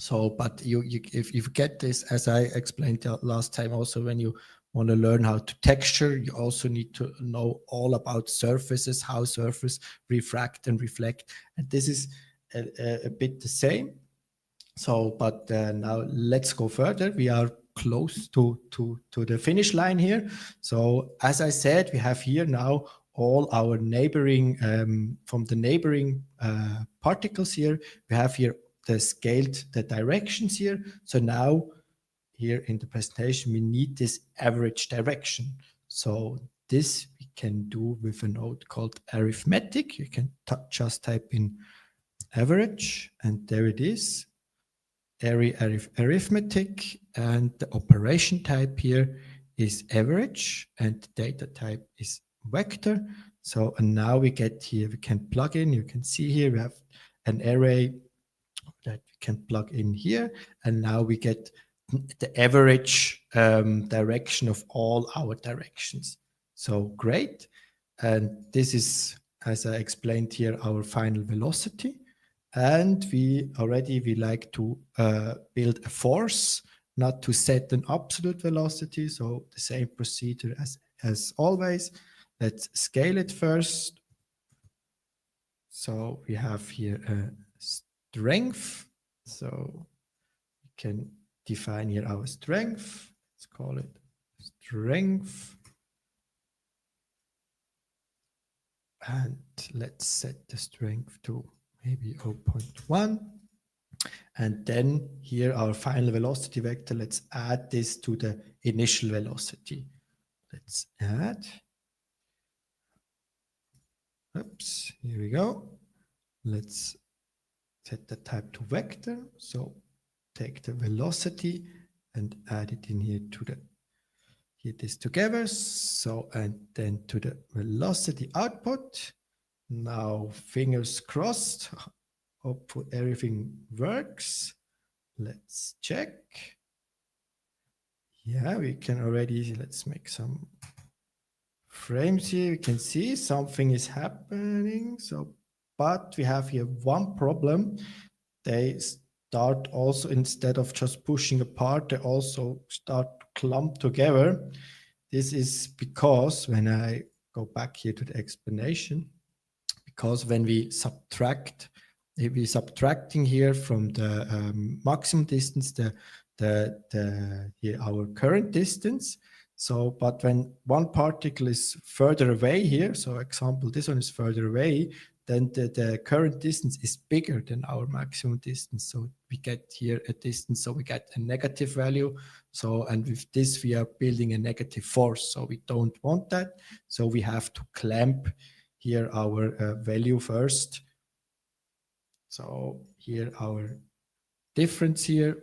So, but if you get this, as I explained last time, also when you want to learn how to texture, you also need to know all about surfaces, how surfaces refract and reflect. And this is a bit the same. So, but now let's go further. We are close to the finish line here. So, as I said, we have here now all our neighboring, from the neighboring particles here, we have here the directions here. So now here in the presentation, we need this average direction. So this we can do with a node called arithmetic. You can just type in average, and there it is, arithmetic, and the operation type here is average, and the data type is vector. So, and now we get here, we can plug in, you can see here we have an array that we can plug in here, and now we get the average direction of all our directions. So great. And this is, as I explained here, our final velocity. And we like to build a force, not to set an absolute velocity. So the same procedure as always. Let's scale it first. So we have here a strength. So we can define here our strength. Let's call it strength. And let's set the strength to maybe 0.1. And then here our final velocity vector, let's add this to the initial velocity. Let's add. Oops, here we go. Let's set the type to vector. So take the velocity and add it in here to the, here this together. So, and then to the velocity output. Now fingers crossed, hopefully everything works. Let's check. Yeah, we can already, let's make some frames here. We can see something is happening. So, but we have here one problem. They start also, instead of just pushing apart, they also start to clump together. This is because when I go back here to the explanation, because when we subtract, if we're subtracting here from the maximum distance, here our current distance. So, but when one particle is further away here, so example, this one is further away, then the current distance is bigger than our maximum distance. So we get here a distance, so we get a negative value. So, and with this, we are building a negative force. So we don't want that. So we have to clamp here our value first. So here our difference here.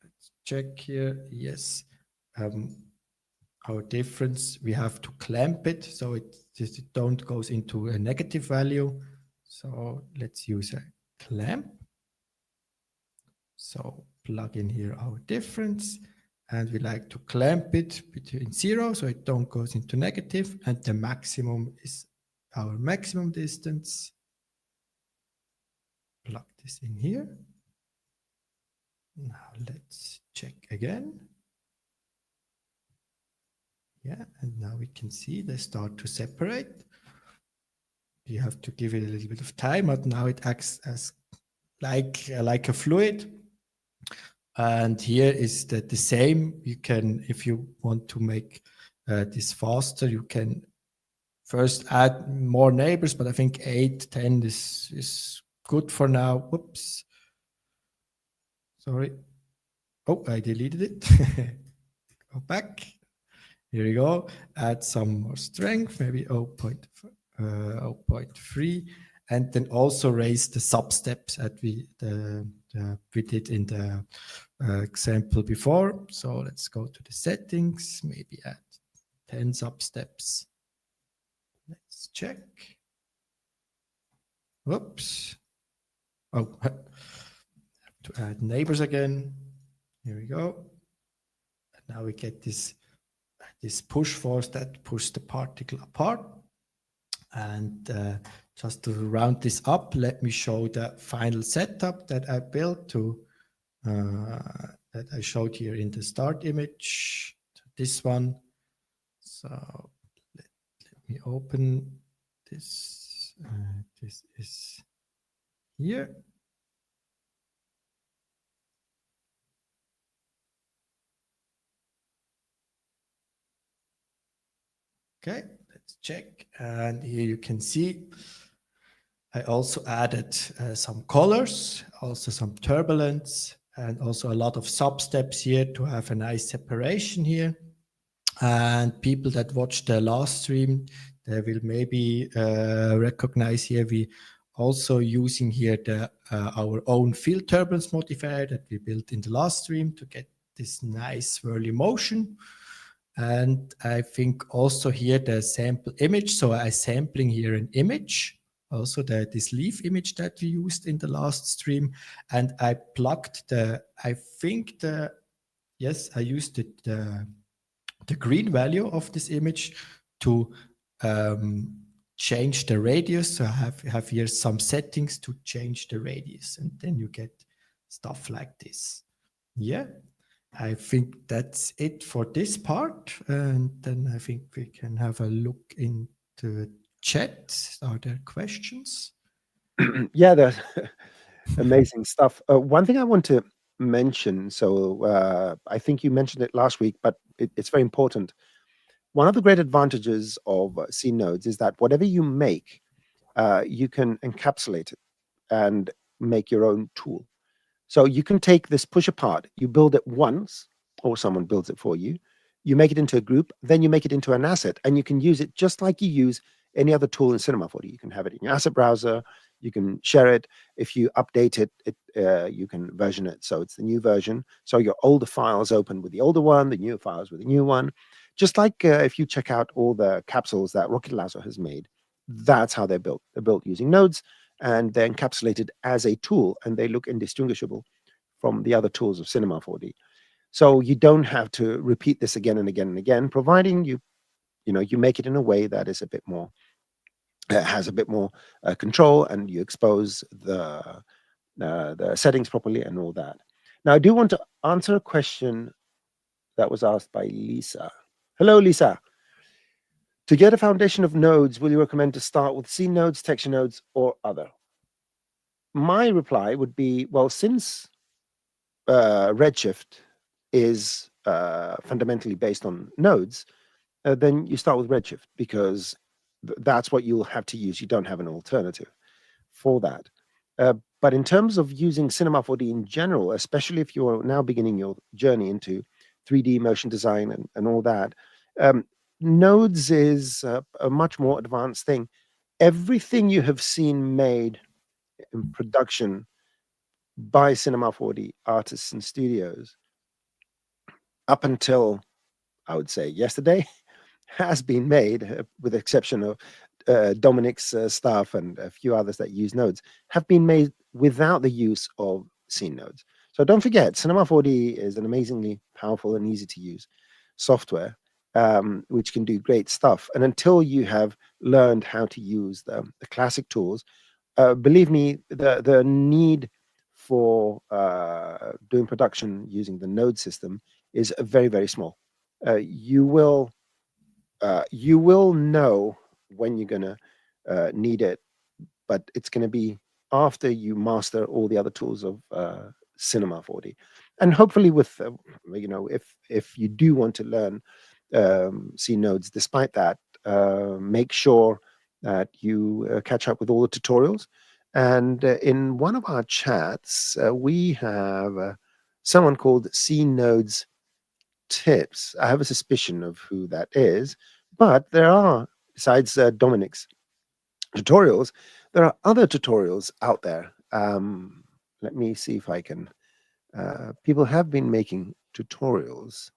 Let's check here. Yes. Our difference, we have to clamp it so it don't goes into a negative value. So let's use a clamp. So plug in here our difference, and we like to clamp it between 0 so it don't goes into negative, and the maximum is our maximum distance. Plug this in here. Now let's check again. Yeah, and now we can see they start to separate. You have to give it a little bit of time, but now it acts as like a fluid. And here is the same. You can, if you want to make this faster, you can first add more neighbors, but I think 8, 10 is good for now. Whoops. Sorry. Oh, I deleted it. Go back. Here we go. Add some more strength, maybe 0.3, and then also raise the substeps that we did in the example before. So let's go to the settings, maybe add 10 substeps. Let's check. Whoops. Oh, I have to add neighbors again. Here we go. And now we get this push force that pushes the particle apart. And just to round this up, let me show the final setup that I built to that I showed here in the start image. This one. So let me open this. This is here. Okay, let's check. And here you can see I also added some colors, also some turbulence, and also a lot of substeps here to have a nice separation here. And people that watch the last stream, they will maybe recognize here we also using here the our own field turbulence modifier that we built in the last stream to get this nice swirly motion. And I think also here the sample image. So I'm sampling here an image, also this leaf image that we used in the last stream. And I plugged I used the green value of this image to change the radius. So I have here some settings to change the radius, and then you get stuff like this. Yeah, I think that's it for this part. And then I think we can have a look into the chat. Are there questions? Yeah, there's amazing stuff. One thing I want to mention, so I think you mentioned it last week, but it's very important. One of the great advantages of C nodes is that whatever you make, you can encapsulate it and make your own tool. So you can take this push apart, you build it once, or someone builds it for you, you make it into a group, then you make it into an asset, and you can use it just like you use any other tool in Cinema 4D. You can have it in your asset browser, you can share it. If you update it, you can version it. So it's the new version. So your older files open with the older one, the newer files with the new one. Just like if you check out all the capsules that Rocket Lasso has made, that's how they're built. They're built using nodes, and they're encapsulated as a tool, and they look indistinguishable from the other tools of Cinema 4D. So you don't have to repeat this again and again and again, providing you make it in a way that is a bit more, has a bit more control, and you expose the settings properly and all that. Now, I do want to answer a question that was asked by Lisa. Hello, Lisa. To get a foundation of nodes, will you recommend to start with C nodes, texture nodes, or other? My reply would be, well, since Redshift is fundamentally based on nodes, then you start with Redshift, because that's what you'll have to use. You don't have an alternative for that. But in terms of using Cinema 4D in general, especially if you're now beginning your journey into 3D motion design and all that, nodes is a much more advanced thing. Everything you have seen made in production by Cinema 4D artists and studios up until, I would say, yesterday, has been made, with the exception of Dominik's stuff and a few others that use nodes, have been made without the use of scene nodes. So don't forget, Cinema 4D is an amazingly powerful and easy to use software, which can do great stuff. And until you have learned how to use the classic tools, believe me, the need for doing production using the node system is very, very small. You will know when you're going to need it, but it's going to be after you master all the other tools of Cinema 4D. And hopefully with, if you do want to learn C nodes, despite that, make sure that you catch up with all the tutorials. And in one of our chats, we have someone called C nodes Tips. I have a suspicion of who that is, but there are, besides Dominik's tutorials, there are other tutorials out there. Let me see if I can. People have been making tutorials.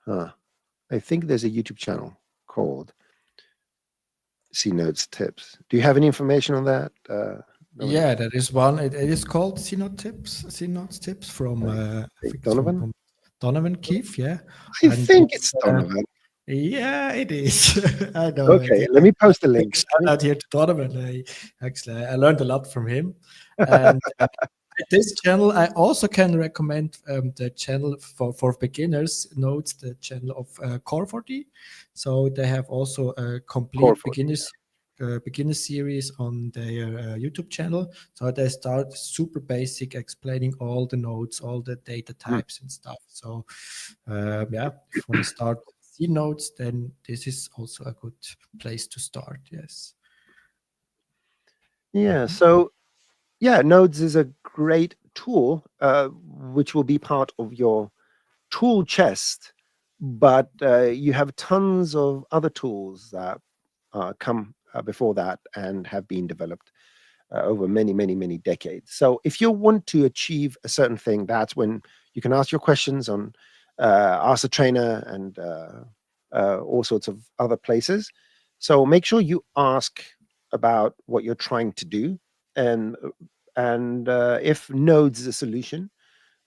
I think there's a YouTube channel called C Nodes Tips. Do you have any information on that? Yeah, there is one. It is called C Nodes Tips from I think Donovan? from Donovan Keefe. Yeah, I think it's Donovan. Yeah, it is. I know. Okay, let me post a link. Shout out here to Donovan. I learned a lot from him. And this channel, I also can recommend the channel for beginners nodes, the channel of Core4D. So they have also a complete beginner series on their YouTube channel. So they start super basic, explaining all the nodes, all the data types and stuff. So if you want to start C nodes, then this is also a good place to start. Yes. Yeah. So nodes is a great tool, which will be part of your tool chest, but you have tons of other tools that come before that and have been developed over many, many, many decades. So if you want to achieve a certain thing, that's when you can ask your questions on Ask the Trainer and all sorts of other places. So make sure you ask about what you're trying to do, and if nodes is a solution,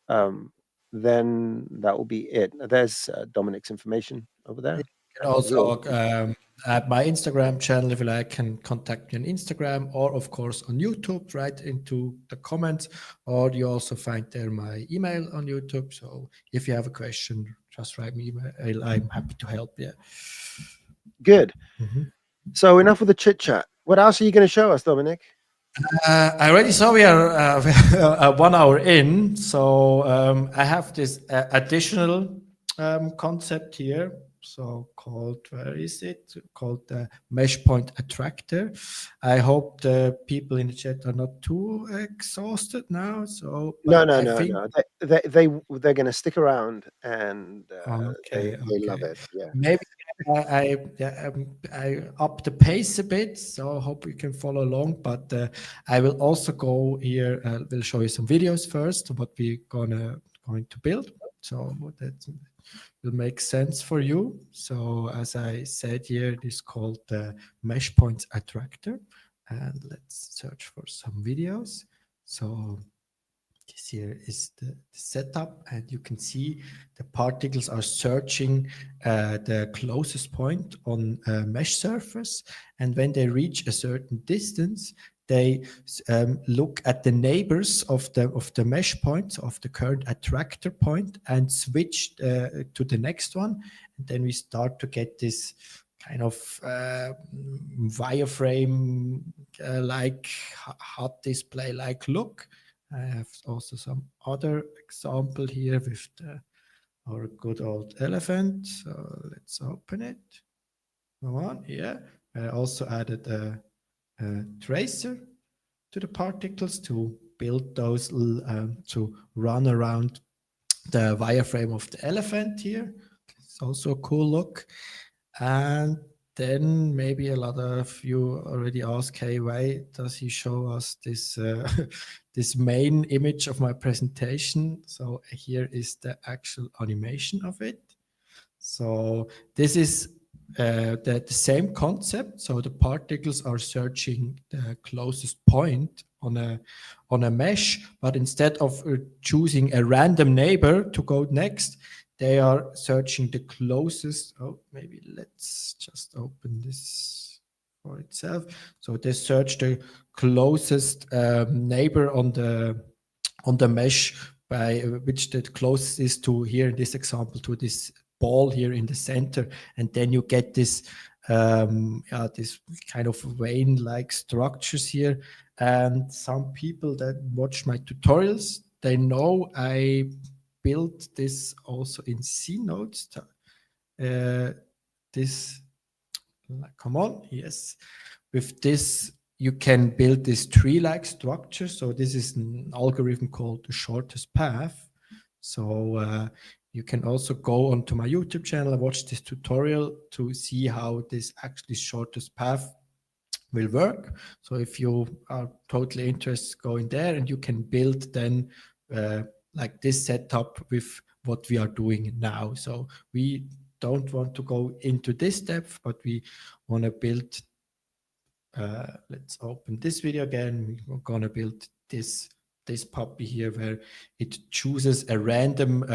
um, then that will be it. There's Dominik's information over You there. can also at my Instagram channel, if you like, can contact me on Instagram, or of course on YouTube, right into the comments, or you also find there my email on YouTube. So if you have a question, just write me email. I'm happy to help you. Good. Mhm. So enough with the chit chat. What else are you going to show us, Dominik? I already saw we are 1 hour in, so I have this additional concept here. So called, where is it? Called the mesh point attractor. I hope the people in the chat are not too exhausted now. So, but No, I think they're going to stick around, and okay, they love okay. it. Yeah. Maybe I up the pace a bit, so I hope you can follow along. But I will also go here. We'll show you some videos first, what we're going to build. So that will make sense for you. So as I said here, it is called the mesh points attractor, and let's search for some videos. So this here is the setup, and you can see the particles are searching the closest point on a mesh surface, and when they reach a certain distance, they look at the neighbors of the mesh points of the current attractor point and switch to the next one, and then we start to get this kind of wireframe like hot display like look. I have also some other example here with our good old elephant. So let's open it. Come on, yeah. I also added a tracer to the particles to build those to run around the wireframe of the elephant here. It's also a cool look. And then maybe a lot of you already ask, hey, why does he show us this this main image of my presentation? So here is the actual animation of it. So this is the same concept. So the particles are searching the closest point on a mesh, but instead of choosing a random neighbor to go next, they are searching the closest. Oh, maybe let's just open this for itself. So they search the closest neighbor on the mesh, by which the closest is to, here in this example, to this ball here in the center, and then you get this this kind of vein-like structures here. And some people that watch my tutorials, they know I built this also in C nodes. This, come on, yes. With this, you can build this tree-like structure. So this is an algorithm called the shortest path. So you can also go onto my YouTube channel and watch this tutorial to see how this actually shortest path will work. So if you are totally interested, go in there and you can build then like this setup with what we are doing now. So we don't want to go into this depth, but we want to build, let's open this video again. We're going to build this puppy here, where it chooses a random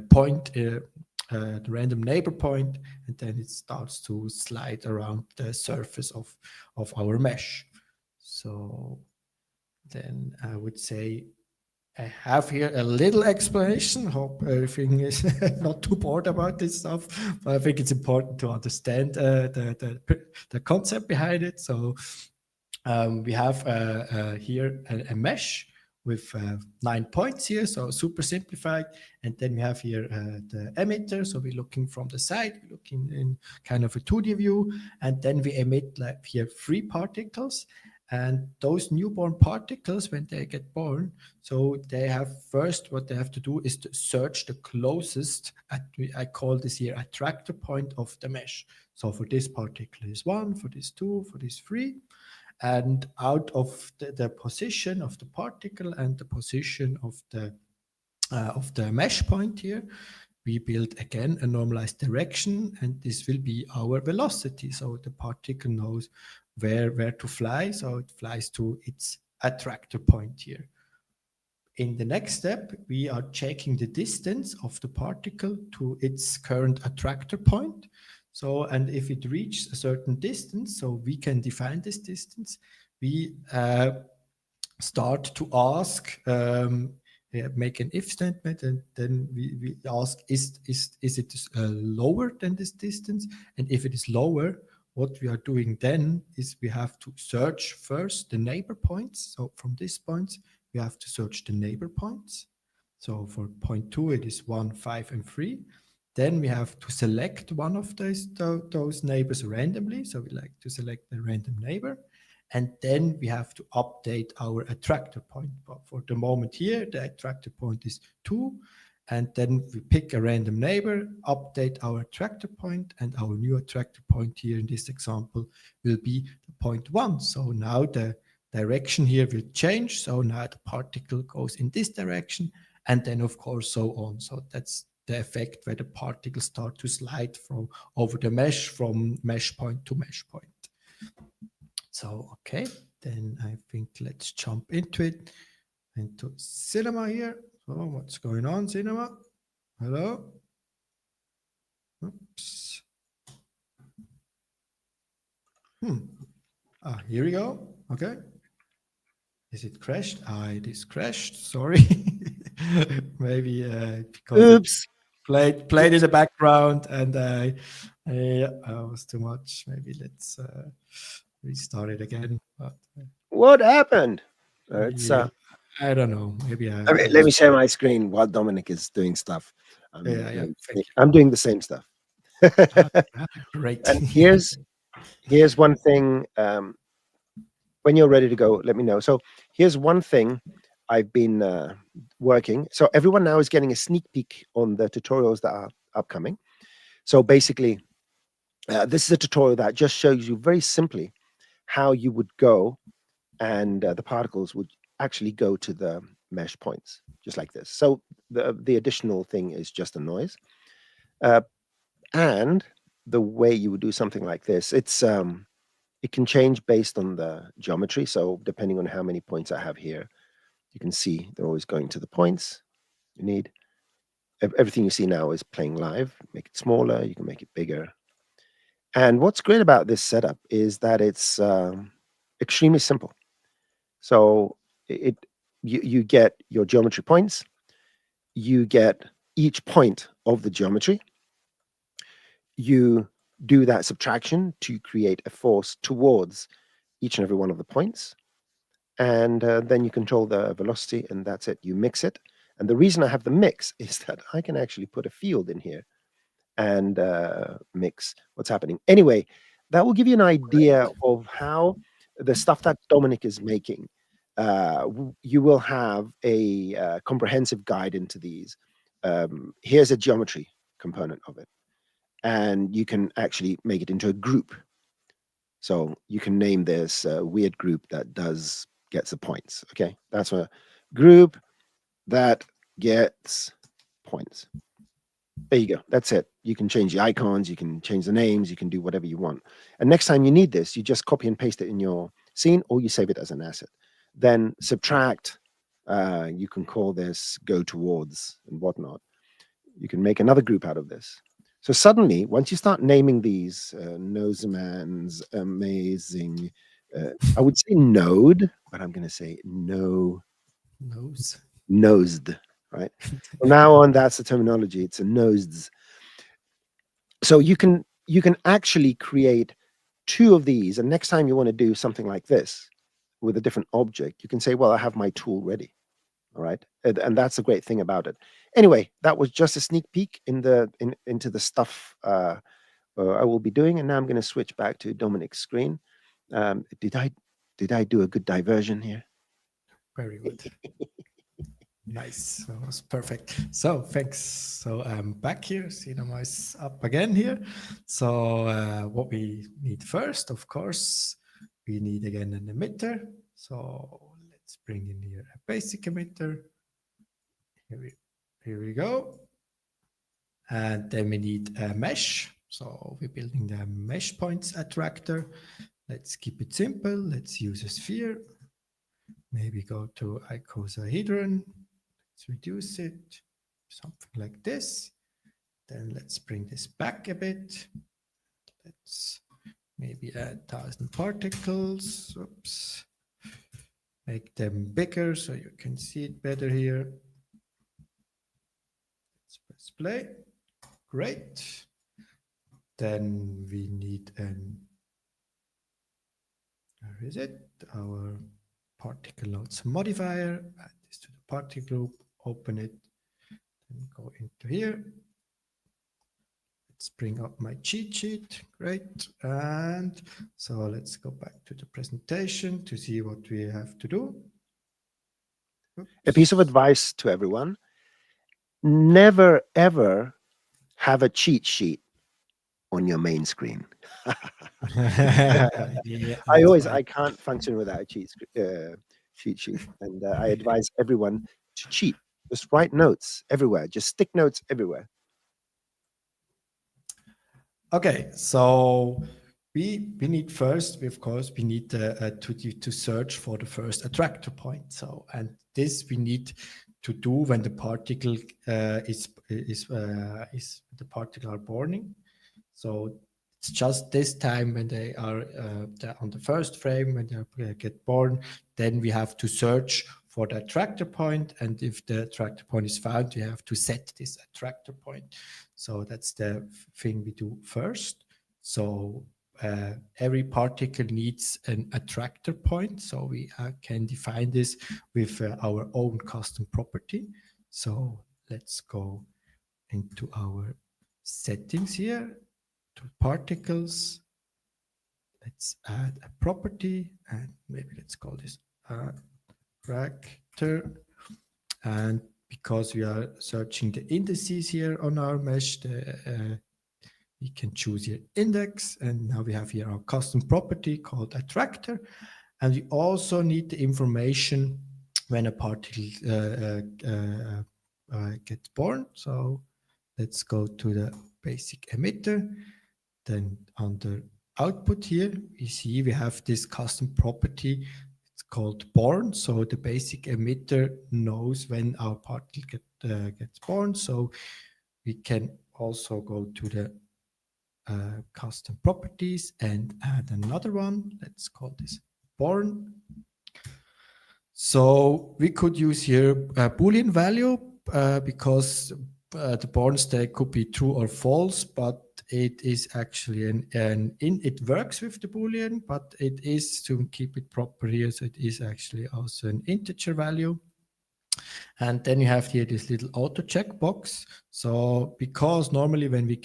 point, the random neighbor point, and then it starts to slide around the surface of our mesh. So then I would say I have here a little explanation. Hope everything is not too bored about this stuff, but I think it's important to understand the concept behind it. So we have here a mesh with 9 points here, so super simplified. And then we have here the emitter. So we're looking from the side, we're looking in kind of a 2D view, and then we emit like here 3 particles. And those newborn particles, when they get born, so they have first, what they have to do is to search the closest, I call this here attractor point of the mesh. So for this particle is 1, for this 2, for this 3. And out of the position of the particle and the position of the mesh point here, we build again a normalized direction, and this will be our velocity. So the particle knows where to fly, so it flies to its attractor point here. In the next step, we are checking the distance of the particle to its current attractor point. So, and if it reaches a certain distance, so we can define this distance, we start to ask, make an if statement, and then we ask, is it lower than this distance? And if it is lower, what we are doing then is we have to search first the neighbor points. So from these points, we have to search the neighbor points. So for point 2, it is 1, 5, and 3. Then we have to select one of those neighbors randomly. So we like to select the random neighbor. And then we have to update our attractor point. But for the moment here, the attractor point is 2. And then we pick a random neighbor, update our attractor point, and our new attractor point here in this example will be the point 1. So now the direction here will change. So now the particle goes in this direction, and then of course so on. So that's the effect where the particles start to slide from over the mesh from mesh point to mesh point. So, okay, then I think let's jump into it, into cinema here. So what's going on, cinema? Hello? Oops. Here we go. Okay. Is it crashed? It is crashed. Sorry. Maybe because Oops. Played in the background, and I was too much. Maybe let's restart it again. But, What happened? It's I don't know. Maybe let me share my screen while Dominik is doing stuff. I'm doing the same stuff. Great. And here's one thing. When you're ready to go, let me know. So here's one thing I've been working. So everyone now is getting a sneak peek on the tutorials that are upcoming. So basically, this is a tutorial that just shows you very simply how you would go, and the particles would actually go to the mesh points, just like this. So the additional thing is just a noise. And the way you would do something like this, it can change based on the geometry. So depending on how many points I have here, you can see they're always going to the points you need. Everything you see now is playing live. Make it smaller, you can make it bigger. And what's great about this setup is that it's extremely simple. So you get your geometry points, you get each point of the geometry, you do that subtraction to create a force towards each and every one of the points, and then you control the velocity, and that's it. You mix it. And the reason I have the mix is that I can actually put a field in here and mix what's happening. Anyway, that will give you an idea of how the stuff that Dominik is making. You will have a comprehensive guide into these. Here's a geometry component of it, and you can actually make it into a group. So you can name this weird group that gets the points. Okay, that's a group that gets points. There you go. That's it. You can change the icons, you can change the names, you can do whatever you want. And next time you need this, you just copy and paste it in your scene, or you save it as an asset. Then subtract. You can call this go towards and whatnot. You can make another group out of this. So suddenly, once you start naming these, Noseman's amazing, I would say node, but I'm going to say nosed, right? From now on, that's the terminology. It's a nosed. So you can actually create 2 of these, and next time you want to do something like this with a different object, you can say, well, I have my tool ready. All right. And that's the great thing about it. Anyway, that was just a sneak peek into the stuff I will be doing. And now I'm going to switch back to Dominik's screen. Did I do a good diversion here? Very good. Nice. That was perfect. So thanks. So I'm back here. Cinema is up again here. So what we need first, of course, we need again an emitter. So let's bring in here a basic emitter. Here we go. And then we need a mesh. So we're building the mesh points attractor. Let's keep it simple. Let's use a sphere. Maybe go to icosahedron. Let's reduce it, something like this. Then let's bring this back a bit. Let's maybe add 1,000 particles. Oops. Make them bigger so you can see it better here. Let's press play. Great. Then we need where is it? Our Particle Nodes Modifier. Add this to the particle group, open it, then go into here. Let's bring up my cheat sheet. Great. And so let's go back to the presentation to see what we have to do. Oops. A piece of advice to everyone: never ever have a cheat sheet on your main screen. Yeah, I can't function without a cheat sheet, and I advise everyone to cheat. Just write notes everywhere. Just stick notes everywhere. Okay, so we need first, of course, we need to search for the first attractor point. So, and this we need to do when the particle the particle are borning. So it's just this time when they are on the first frame, when they get born, then we have to search for the attractor point. And if the attractor point is found, we have to set this attractor point. So that's the thing we do first. So every particle needs an attractor point. So we can define this with our own custom property. So let's go into our settings here. To particles, let's add a property, and maybe let's call this attractor. And because we are searching the indices here on our mesh, we can choose here index, and now we have here our custom property called attractor. And we also need the information when a particle gets born. So let's go to the basic emitter. Then under output here, we see we have this custom property. It's called born. So the basic emitter knows when our particle gets born. So we can also go to the custom properties and add another one. Let's call this born. So we could use here a Boolean value because the born state could be true or false, but it is actually it works with the Boolean, but it is, to keep it proper here, so it is actually also an integer value. And then you have here this little auto checkbox. So because normally when we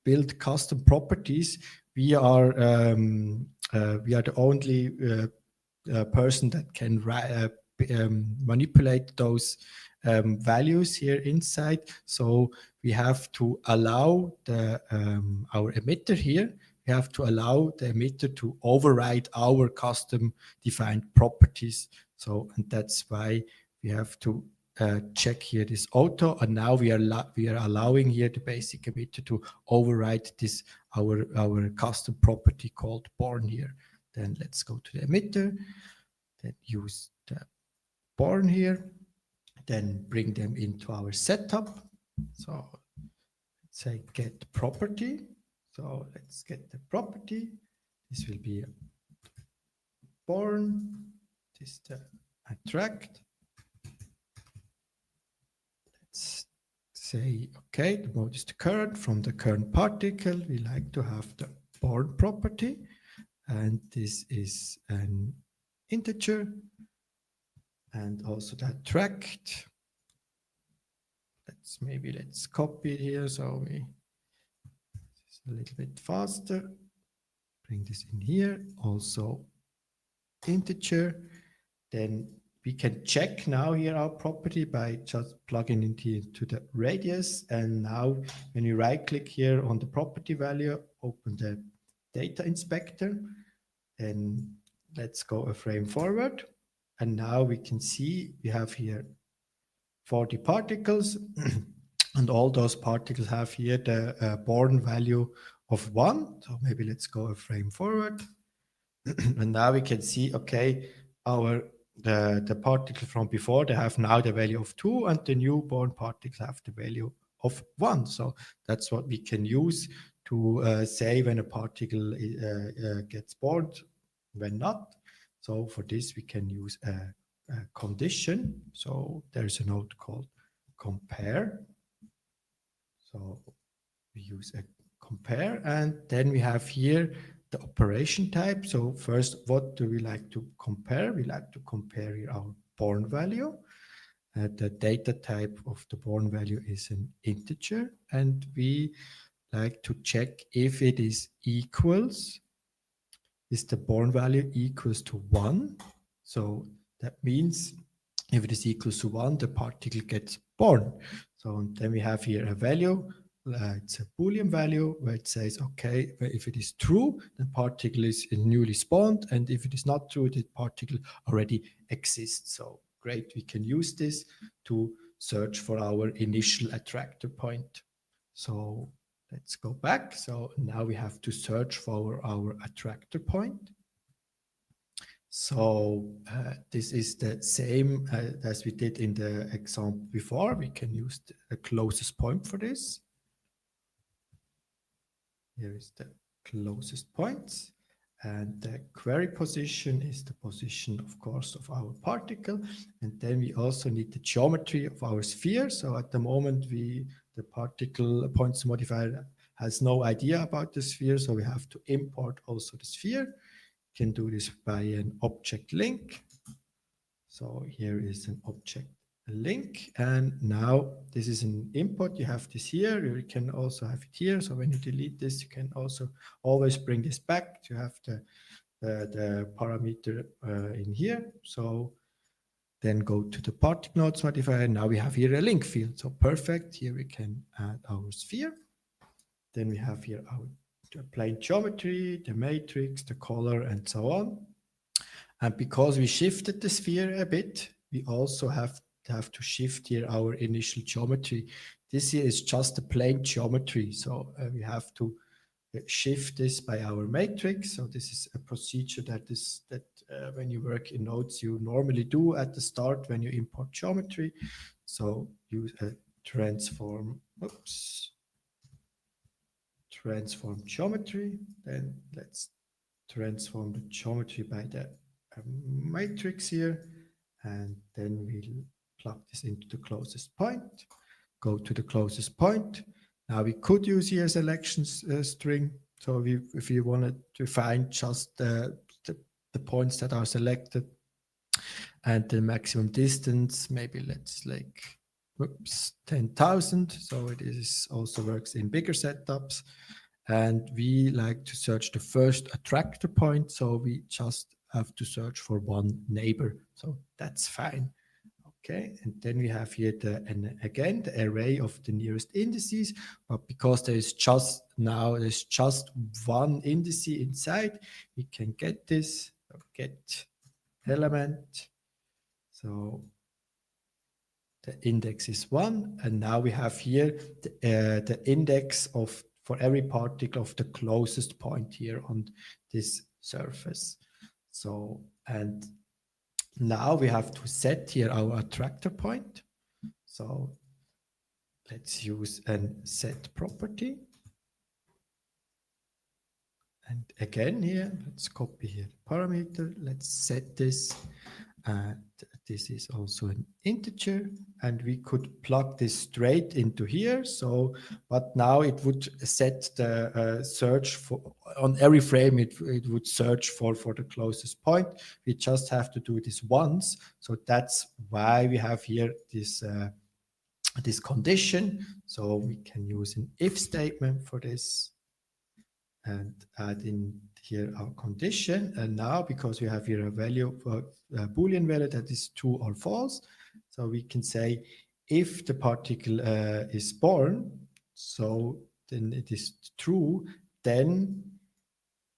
build custom properties, we are the only person that can manipulate those values here inside. So we have to allow our emitter here. We have to allow the emitter to override our custom defined properties. So, and that's why we have to check here this auto, and now we are allowing here the basic emitter to override this our custom property called born here. Then let's go to the emitter, then use the born here, then bring them into our setup. So let's say get property. So let's get the property. This will be born. This is the attract. Let's say, okay, the mode is the current. From the current particle, we like to have the born property. And this is an integer. And also the attract. Let's copy it here so it's a little bit faster. Bring this in here. Also integer. Then we can check now here our property by just plugging into the radius. And now when you right click here on the property value, open the data inspector, and let's go a frame forward. And now we can see we have here 40 particles. And all those particles have here the Born value of 1. So maybe let's go a frame forward. And now we can see, okay, the particle from before, they have now the value of 2, and the newborn particles have the value of 1. So that's what we can use to say when a particle gets born, when not. So for this, we can use a condition. So there's a node called compare. So we use a compare, and then we have here the operation type. So first, what do we like to compare? We like to compare here our born value. The data type of the born value is an integer, and we like to check if it is the born value equals to 1. So that means if it is equals to 1, the particle gets born. So then we have here a value. It's a Boolean value where it says, okay, if it is true, the particle is newly spawned, and if it is not true, the particle already exists. So great, we can use this to search for our initial attractor point. So let's go back. So now we have to search for our attractor point. So this is the same as we did in the example before. We can use the closest point for this. Here is the closest points, and the query position is the position, of course, of our particle. And then we also need the geometry of our sphere. So at the moment, the particle points modifier has no idea about the sphere, so we have to import also the sphere. You can do this by an object link. So here is an object link, and now this is an input. You have this here, you can also have it here. So when you delete this, you can also always bring this back to have the parameter in here. So then go to the Particle Nodes Modifier. Now we have here a link field. So perfect, here we can add our sphere. Then we have here our plane geometry, the matrix, the color, and so on. And because we shifted the sphere a bit, we also have to shift here our initial geometry. This here is just a plane geometry. So we have to shift this by our matrix. So this is a procedure that when you work in nodes, you normally do at the start when you import geometry. So use a transform geometry. Then let's transform the geometry by the matrix here, and then we'll plug this into the closest point. Go to the closest point. Now we could use here selection string. So if you wanted to find just the points that are selected and the maximum distance, maybe let's like 10,000. So it is also works in bigger setups. And we like to search the first attractor point. So we just have to search for one neighbor. So that's fine. Okay, and then we have here again the array of the nearest indices, but because there's just one indice inside, we can get this, get element. So the index is 1, and now we have here the index for every particle of the closest point here on this surface. So, and now we have to set here our attractor point. So let's use a set property. And again here, let's copy here the parameter. Let's set this. And this is also an integer. And we could plug this straight into here. So, but now it would set the search for, on every frame, it would search for the closest point. We just have to do this once. So that's why we have here this, this condition. So we can use an if statement for this and add in here our condition. And now, because we have here a value for a Boolean value that is true or false, so we can say if the particle is born, so then it is true, then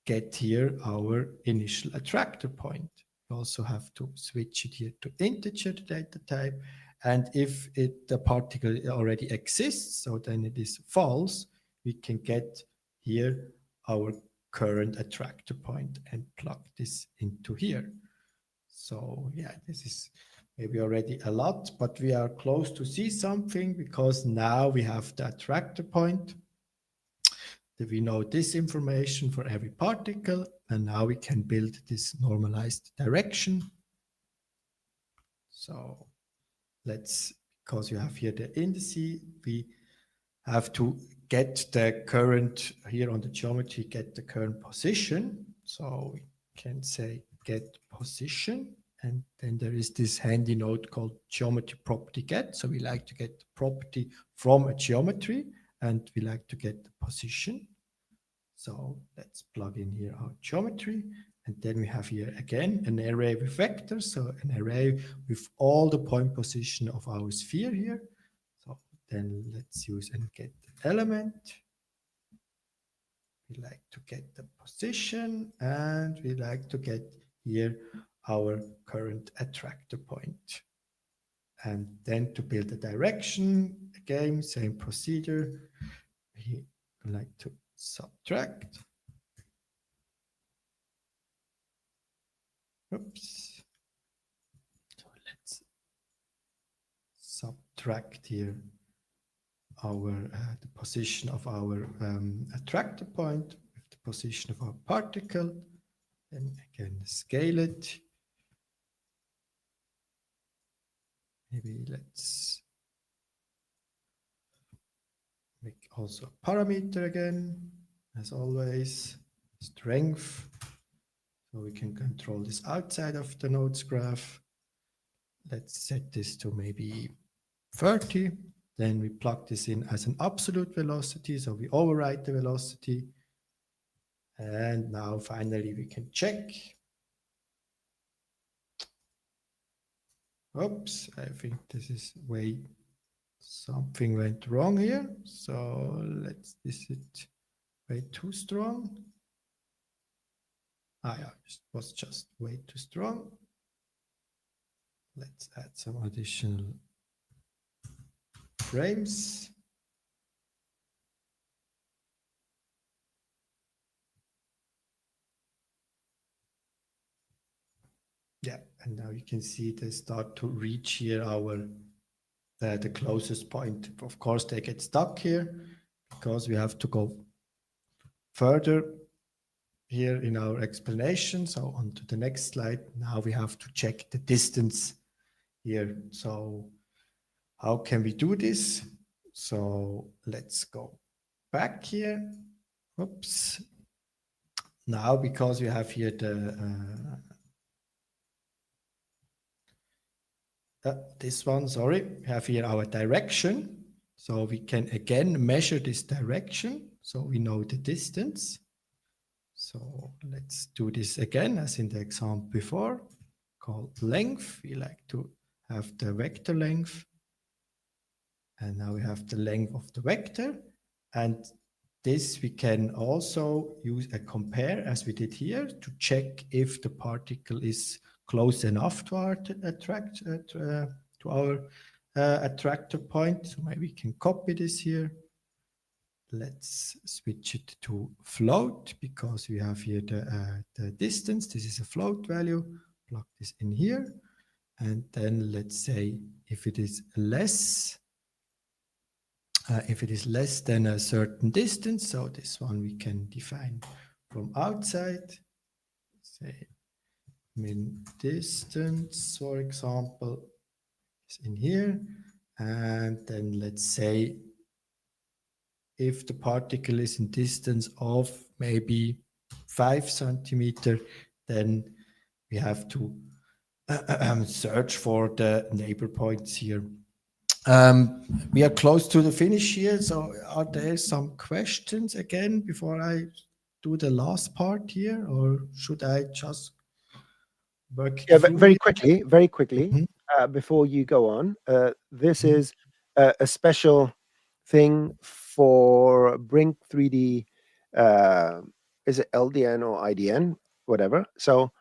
get here our initial attractor point. We also have to switch it here to integer, the data type. And if the particle already exists, so then it is false, we can get here our current attractor point and plug this into here. So yeah, this is maybe already a lot, but we are close to see something because now we have the attractor point. We know this information for every particle, and now we can build this normalized direction. So let's, because you have here the indices, we have to get the current here on the geometry, get the current position. So we can say get position, and then there is this handy node called geometry property get. So we like to get the property from a geometry, and we like to get the position. So let's plug in here our geometry, and then we have here again an array with vectors, so an array with all the point position of our sphere here. So then let's use and get the element. We like to get the position, and we like to get here our current attractor point. And then to build the direction, again, same procedure. We like to subtract. Oops. So let's subtract here our the position of our attractor point with the position of our particle. Then again scale it. Maybe let's make also a parameter again, as always, strength. So we can control this outside of the nodes graph. Let's set this to maybe 30. Then we plug this in as an absolute velocity. So we override the velocity. And now finally we can check. Oops, I think this is something went wrong here. So this is way too strong. Yeah, it was just way too strong. Let's add some additional frames. Yeah, and now you can see they start to reach here the closest point. Of course, they get stuck here because we have to go further here in our explanation. So on to the next slide. Now we have to check the distance here. So how can we do this? So let's go back here. Oops. Now, because we have here this one, sorry, we have here our direction. So we can again measure this direction. So we know the distance. So let's do this again, as in the example before, called length. We like to have the vector length. And now we have the length of the vector. And this we can also use a compare, as we did here, to check if the particle is close enough to our attractor point. So maybe we can copy this here. Let's switch it to float, because we have here the distance. This is a float value. Plug this in here. And then let's say if it is less than a certain distance, so this one we can define from outside. Say min distance, for example, is in here. And then let's say if the particle is in distance of maybe 5 centimeters, then we have to search for the neighbor points here. We are close to the finish here. So are there some questions again before I do the last part here, or should I just work? Yeah, very quickly, before you go on, this is a special thing for Brink 3D. is it LDN or IDN, whatever. So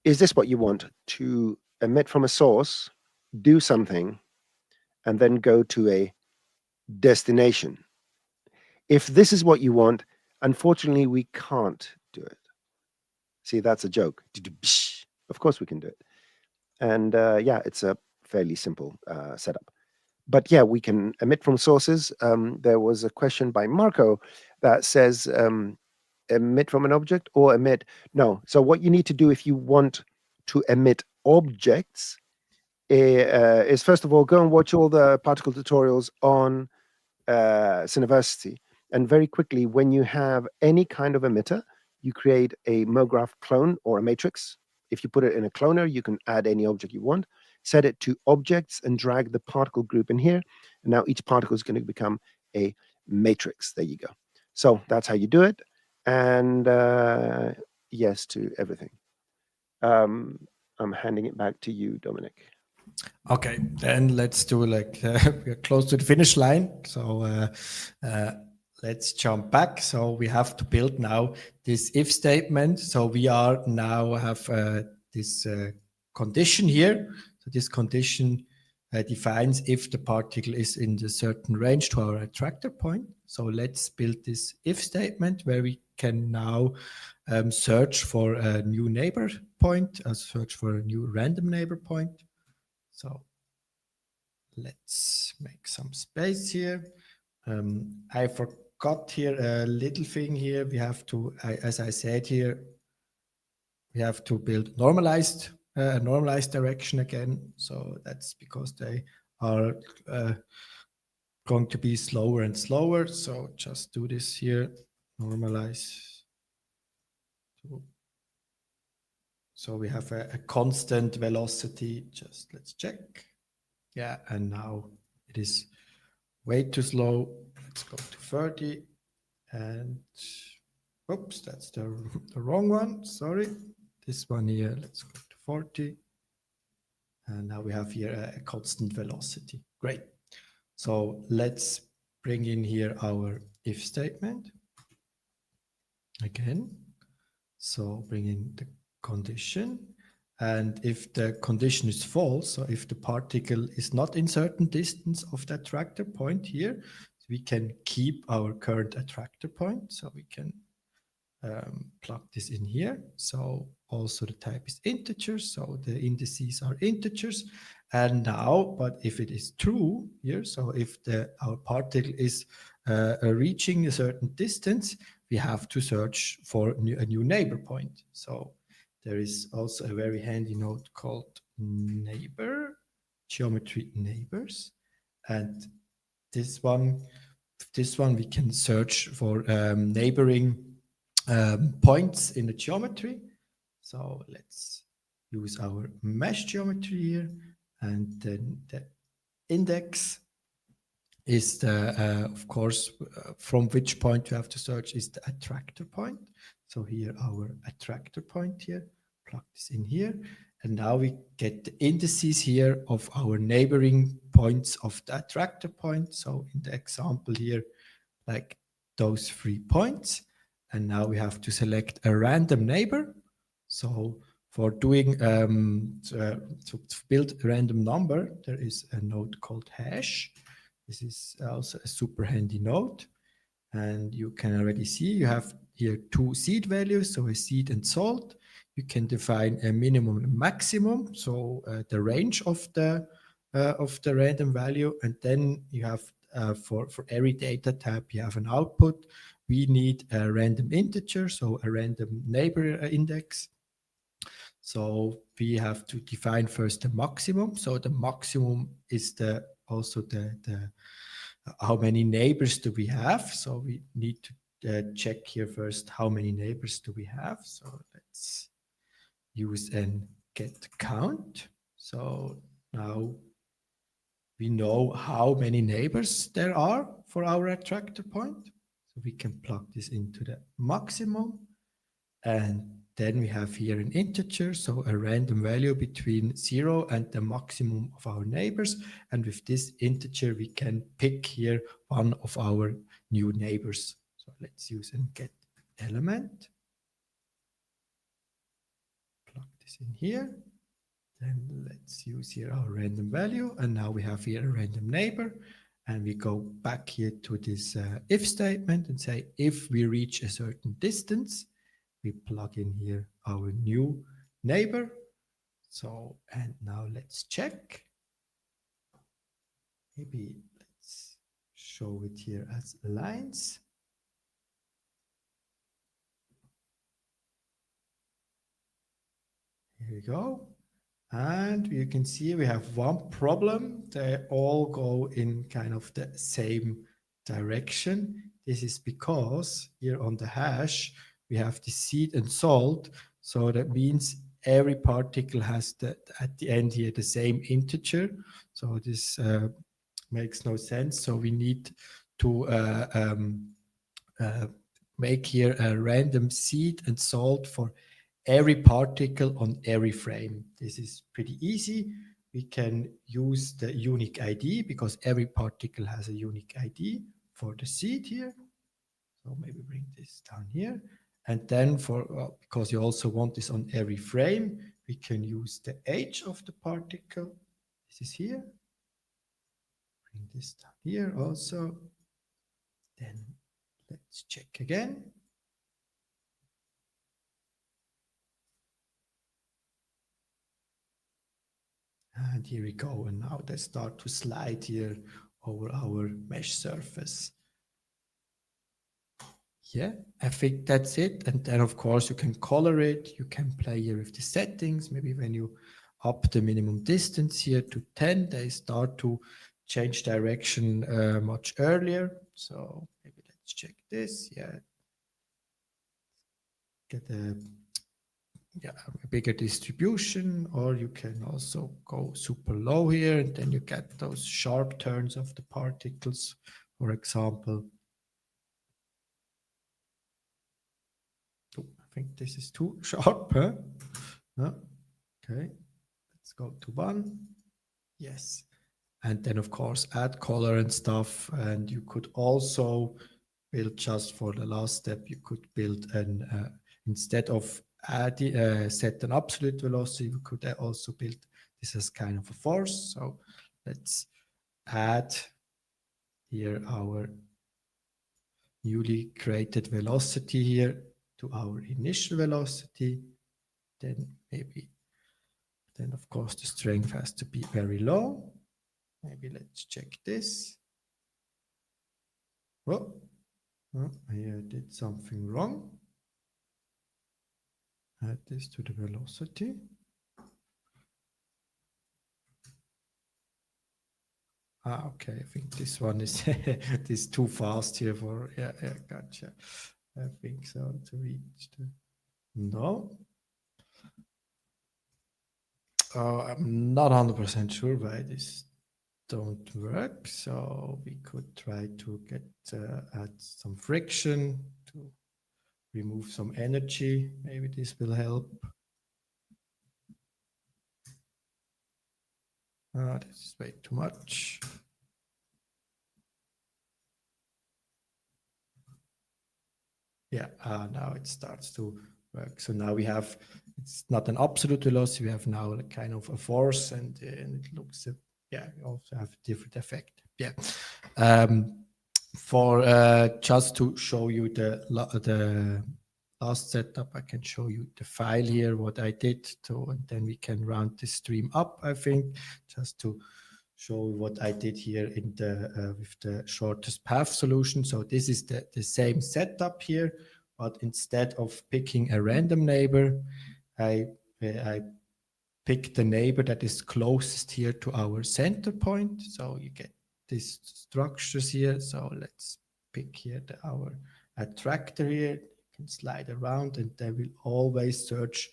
is this what you want to emit from a source, do something, and then go to a destination? If this is what you want, unfortunately, we can't do it. See, that's a joke. Of course we can do it. And yeah, it's a fairly simple setup. But yeah, we can emit from sources. There was a question by Marco that says emit from an object or emit. No. So what you need to do if you want to emit objects is first of all, go and watch all the particle tutorials on Cineversity. And very quickly, when you have any kind of emitter, you create a MoGraph clone or a matrix. If you put it in a cloner, you can add any object you want, set it to objects, and drag the particle group in here. And now each particle is going to become a matrix. There you go. So that's how you do it. And yes to everything. I'm handing it back to you, Dominik. Okay, then let's do like we're close to the finish line. So let's jump back. So we have to build now this if statement. So we are now have this condition here. So this condition defines if the particle is in the certain range to our attractor point. So let's build this if statement where we can now search for a new neighbor point, search for a new random neighbor point. So let's make some space here. I forgot here a little thing here. We have to, as I said here, we have to build normalized a normalized direction again. So that's because they are going to be slower and slower. So just do this here, normalize. So we have a constant velocity. Just let's check. Yeah, and now it is way too slow. Let's go to 30. And oops, that's the wrong one. Sorry. This one here, let's go to 40. And now we have here a constant velocity. Great. So let's bring in here our if statement again. So bring in the condition. And if the condition is false, so if the particle is not in certain distance of the attractor point here, we can keep our current attractor point. So we can plug this in here. So also the type is integer. So the indices are integers. And now, but if it is true here, so if our particle is reaching a certain distance, we have to search for a new neighbor point. So there is also a very handy node called neighbor, geometry neighbors. And this one we can search for neighboring points in the geometry. So let's use our mesh geometry here. And then the index is the, of course, from which point you have to search is the attractor point. So here our attractor point here, plug this in here. And now we get the indices here of our neighboring points of the attractor point. So in the example here, like those 3 points. And now we have to select a random neighbor. So for doing, to build a random number, there is a node called hash. This is also a super handy node. And you can already see you have here 2 seed values, so a seed and salt. You can define a minimum and maximum, so the range of the random value. And then you have for every data type, you have an output. We need a random integer, so a random neighbor index. So we have to define first the maximum. So the maximum is also the how many neighbors do we have. So we need to check here first how many neighbors do we have. So let's use and get count. So now we know how many neighbors there are for our attractor point. So we can plug this into the maximum. And then we have here an integer, so a random value between 0 and the maximum of our neighbors. And with this integer, we can pick here one of our new neighbors. So let's use and get element. Plug this in here. Then let's use here our random value. And now we have here a random neighbor. And we go back here to this if statement and say, if we reach a certain distance, we plug in here our new neighbor. So, and now let's check. Maybe let's show it here as lines. Here we go. And you can see we have one problem. They all go in kind of the same direction. This is because here on the hash, we have the seed and salt. So that means every particle has at the end here the same integer. So this makes no sense. So we need to make here a random seed and salt for every particle on every frame. This is pretty easy. We can use the unique ID because every particle has a unique ID for the seed here. So maybe bring this down here. And then because you also want this on every frame, we can use the age of the particle. This is here. Bring this down here also. Then let's check again. And here we go. And now they start to slide here over our mesh surface. Yeah, I think that's it. And then, of course, you can color it. You can play here with the settings. Maybe when you up the minimum distance here to 10, they start to change direction much earlier. So maybe let's check this. Yeah. Get a bigger distribution, or you can also go super low here and then you get those sharp turns of the particles, for example. Oh, I think this is too sharp, huh? No. Okay, let's go to 1. Yes. And then, of course, add color and stuff. And you could also build, just for the last step, you could build an, instead of set an absolute velocity, we could also build this as kind of a force. So let's add here our newly created velocity here to our initial velocity. Then of course the strength has to be very low. Maybe let's check this. Oh, I did something wrong. Add this to the velocity. Okay, I think this one is this too fast here for, yeah, gotcha. I think so, to reach the, no. I'm not 100% sure why this don't work. So we could try to get add some friction to remove some energy. Maybe this will help. This is way too much. Yeah, now it starts to work. So now we have, it's not an absolute velocity, we have now a kind of a force, and it looks, yeah, we also have a different effect. Yeah. For just to show you the last setup, I can show you the file here, what I did to, and then we can round the stream up, I think, just to show what I did here in the with the shortest path solution. So this is the same setup here, but instead of picking a random neighbor, I pick the neighbor that is closest here to our center point. So you get these structures here. So let's pick here our attractor here. You can slide around, and they will always search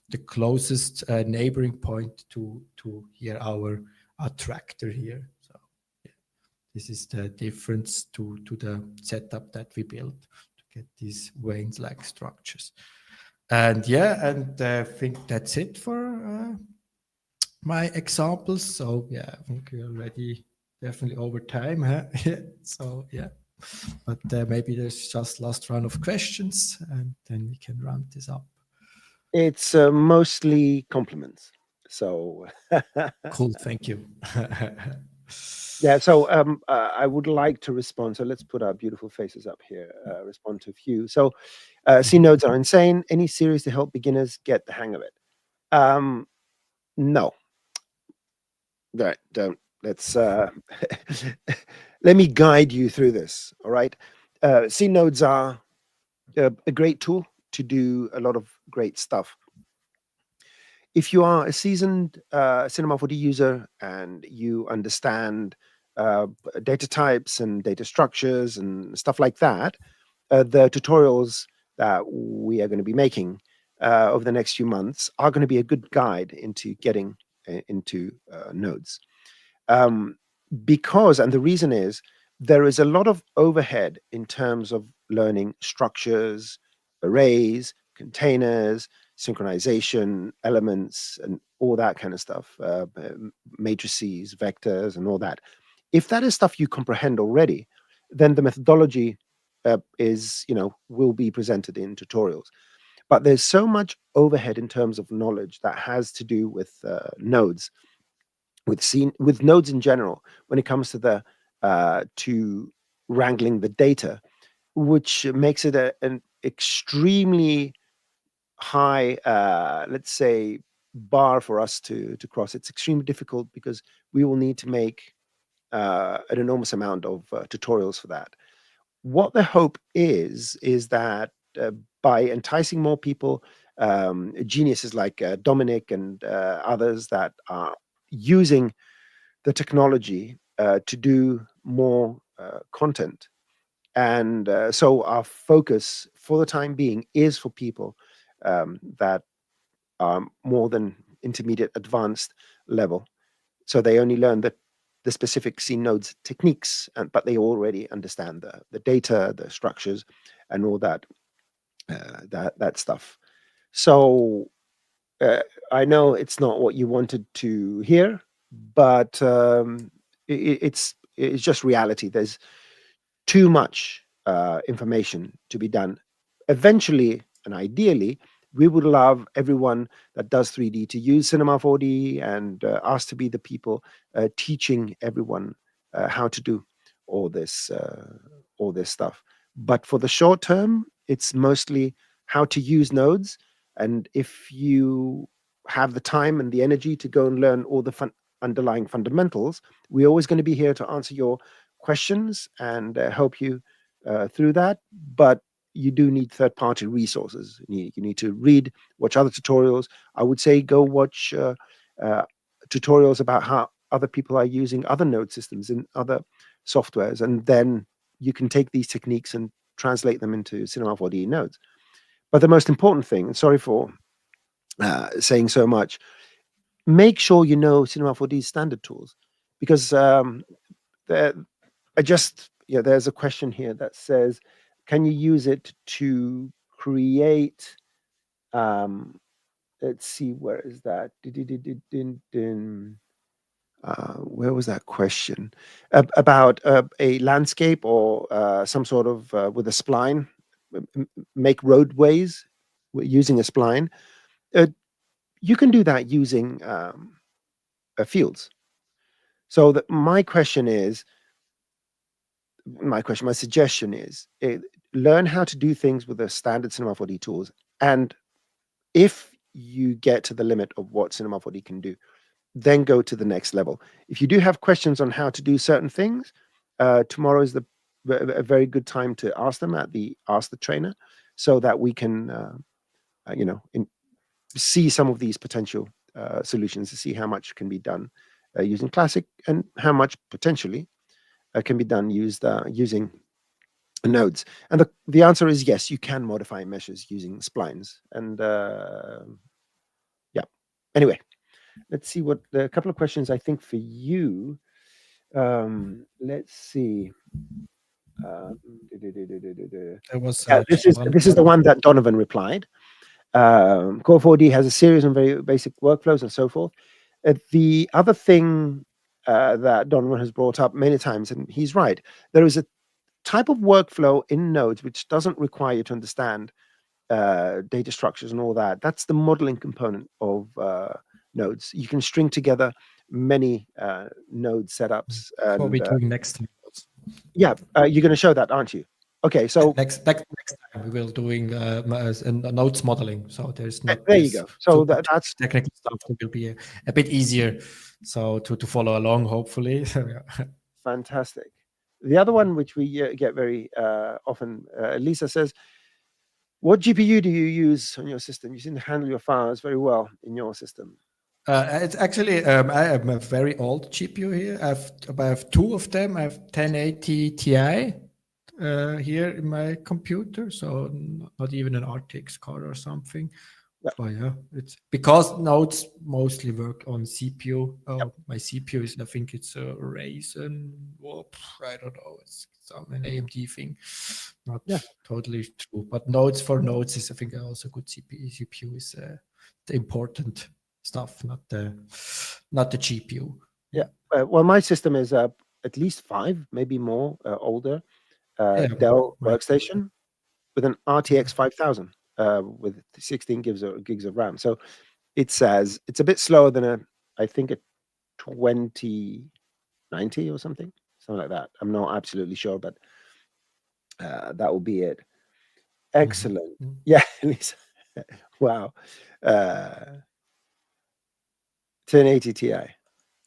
the closest neighboring point to here our attractor here. So yeah, this is the difference to the setup that we built to get these veins-like structures. And yeah, and I think that's it for my examples. So yeah, I think we're already definitely over time. Huh? So yeah. But maybe there's just last round of questions, and then we can round this up. It's mostly compliments. So Cool, thank you. yeah, so I would like to respond. So let's put our beautiful faces up here, respond to a few. So C nodes are insane. Any series to help beginners get the hang of it? No. Right, don't. Let's let me guide you through this. All right. C nodes are a great tool to do a lot of great stuff. If you are a seasoned Cinema 4D user and you understand data types and data structures and stuff like that, the tutorials that we are going to be making over the next few months are going to be a good guide into getting into nodes. Because, and the reason is, there is a lot of overhead in terms of learning structures, arrays, containers, synchronization, elements, and all that kind of stuff, matrices, vectors, and all that. If that is stuff you comprehend already, then the methodology will be presented in tutorials. But there's so much overhead in terms of knowledge that has to do with nodes, with nodes in general, when it comes to the to wrangling the data, which makes it an extremely high, let's say, bar for us to cross. It's extremely difficult because we will need to make an enormous amount of tutorials for that. What the hope is that by enticing more people, geniuses like Dominik and others that are using the technology to do more content. And so our focus for the time being is for people that are more than intermediate advanced level. So they only learn the specific C nodes techniques, but they already understand the data, the structures, and all that that stuff. So I know it's not what you wanted to hear, but it's just reality. There's too much information to be done. Eventually and ideally, we would love everyone that does 3D to use Cinema 4D and us to be the people teaching everyone how to do all this stuff. But for the short term, it's mostly how to use nodes. And if you have the time and the energy to go and learn all the underlying fundamentals, we're always going to be here to answer your questions and help you through that. But you do need third-party resources. You need to read, watch other tutorials. I would say go watch tutorials about how other people are using other node systems in other softwares, and then you can take these techniques and translate them into Cinema 4D nodes. But the most important thing, and sorry for saying so much, make sure you know Cinema 4D standard tools, because there's a question here that says, can you use it to create? Let's see, where is that? Where was that question? About a landscape or some sort of with a spline, make roadways using a spline. You can do that using fields. So my suggestion is learn how to do things with the standard Cinema 4D tools. And if you get to the limit of what Cinema 4D can do, then go to the next level. If you do have questions on how to do certain things, tomorrow is a very good time to ask them at the Ask the Trainer, so that we can, see some of these potential solutions, to see how much can be done using Classic and how much potentially can be done using nodes. And the answer is yes, you can modify meshes using splines. And yeah, anyway, let's see what a couple of questions I think for you. Let's see. This is the one that Donovan replied. Core 4D has a series of very basic workflows and so forth. The other thing that Donovan has brought up many times, and he's right, there is type of workflow in nodes which doesn't require you to understand data structures and all that. That's the modeling component of nodes. You can string together many node setups. That's what And we're doing next time. yeah, you're going to show that, aren't you? Okay, so next time we will doing nodes modeling. So there's not there you go. So that's technical stuff. It will be a bit easier. So to follow along, hopefully. fantastic. The other one, which we get very often, Lisa says, what GPU do you use on your system? You seem to handle your files very well in your system. It's actually, I have a very old GPU here. I have two of them. I have 1080 Ti here in my computer. So not even an RTX card or something. Yep. But yeah, it's because nodes mostly work on CPU. Yep. My CPU is, I think it's a Ryzen. I don't know. It's an AMD thing. Not totally true. But nodes is, I think, also good CPU is the important stuff, not the GPU. Yeah. Well, my system is at least 5, maybe more, older Dell workstation with an RTX 5000 with 16 gigs of RAM. So it says it's a bit slower than I think a 2090 or something like that. I'm not absolutely sure, but that will be it. Excellent. Mm-hmm. Yeah, Lisa. Wow. 1080 Ti.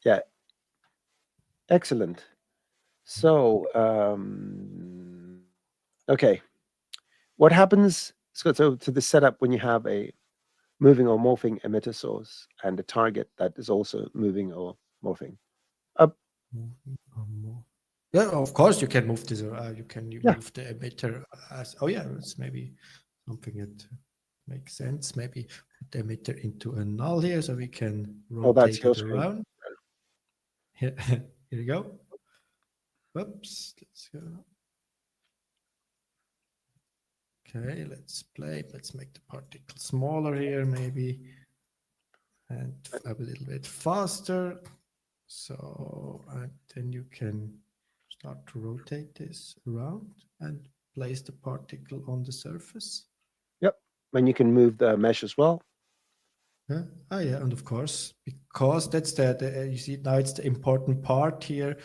Yeah. Excellent. So, okay. What happens, Scott, so to the setup when you have a moving or morphing emitter source and a target that is also moving or morphing? Yeah, of course you can move this. You can move the emitter as. Oh yeah, it's maybe something that makes sense. Maybe put the emitter into a null here, so we can rotate it around. Here you go. Whoops. Let's go. Okay, let's play. Let's make the particle smaller here, maybe, and a little bit faster. So then you can start to rotate this around and place the particle on the surface. Yep, and you can move the mesh as well. Yeah. Oh yeah, and of course, because that's the you see now it's the important part here.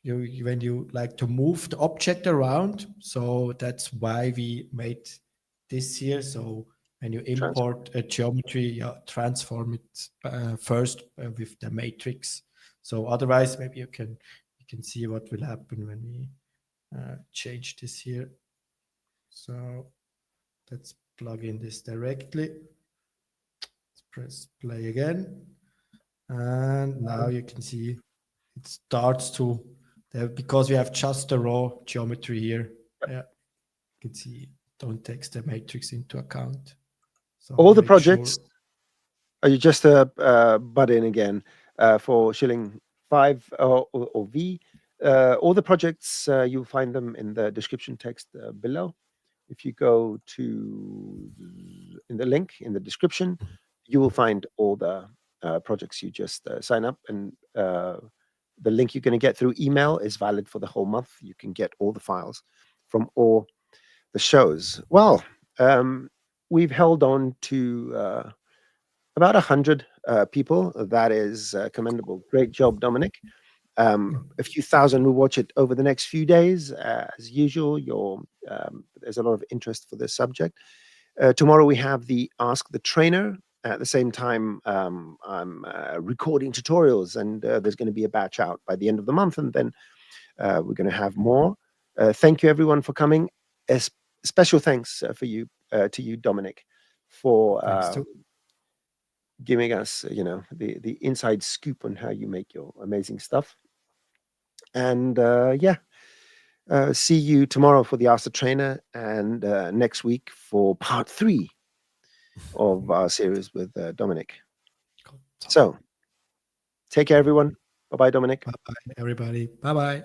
When you like to move the object around, so that's why we made this here. So when you import a geometry, transform it first with the matrix. So otherwise, maybe you can see what will happen when we change this here. So let's plug in this directly. Let's press play again, and now you can see it starts to. Because we have just the raw geometry here, you can see don't take the matrix into account. So all the projects, you just butt in again for shilling 5 or V. All the projects, you'll find them in the description text below. If you go to in the link in the description, you will find all the projects you just sign up, and the link you're going to get through email is valid for the whole month. You can get all the files from all the shows. Well, we've held on to about 100 people. That is commendable. Great job, Dominik. A few thousand will watch it over the next few days. As usual, there's a lot of interest for this subject. Tomorrow we have the Ask the Trainer. At the same time, I'm recording tutorials, and there's going to be a batch out by the end of the month, and then we're going to have more. Thank you, everyone, for coming. Special thanks to you, Dominik, for giving us, the inside scoop on how you make your amazing stuff. And see you tomorrow for the Ask the Trainer, and next week for part 3 of our series with Dominik. So, take care, everyone. Bye-bye, Dominik. Bye-bye, everybody. Bye-bye.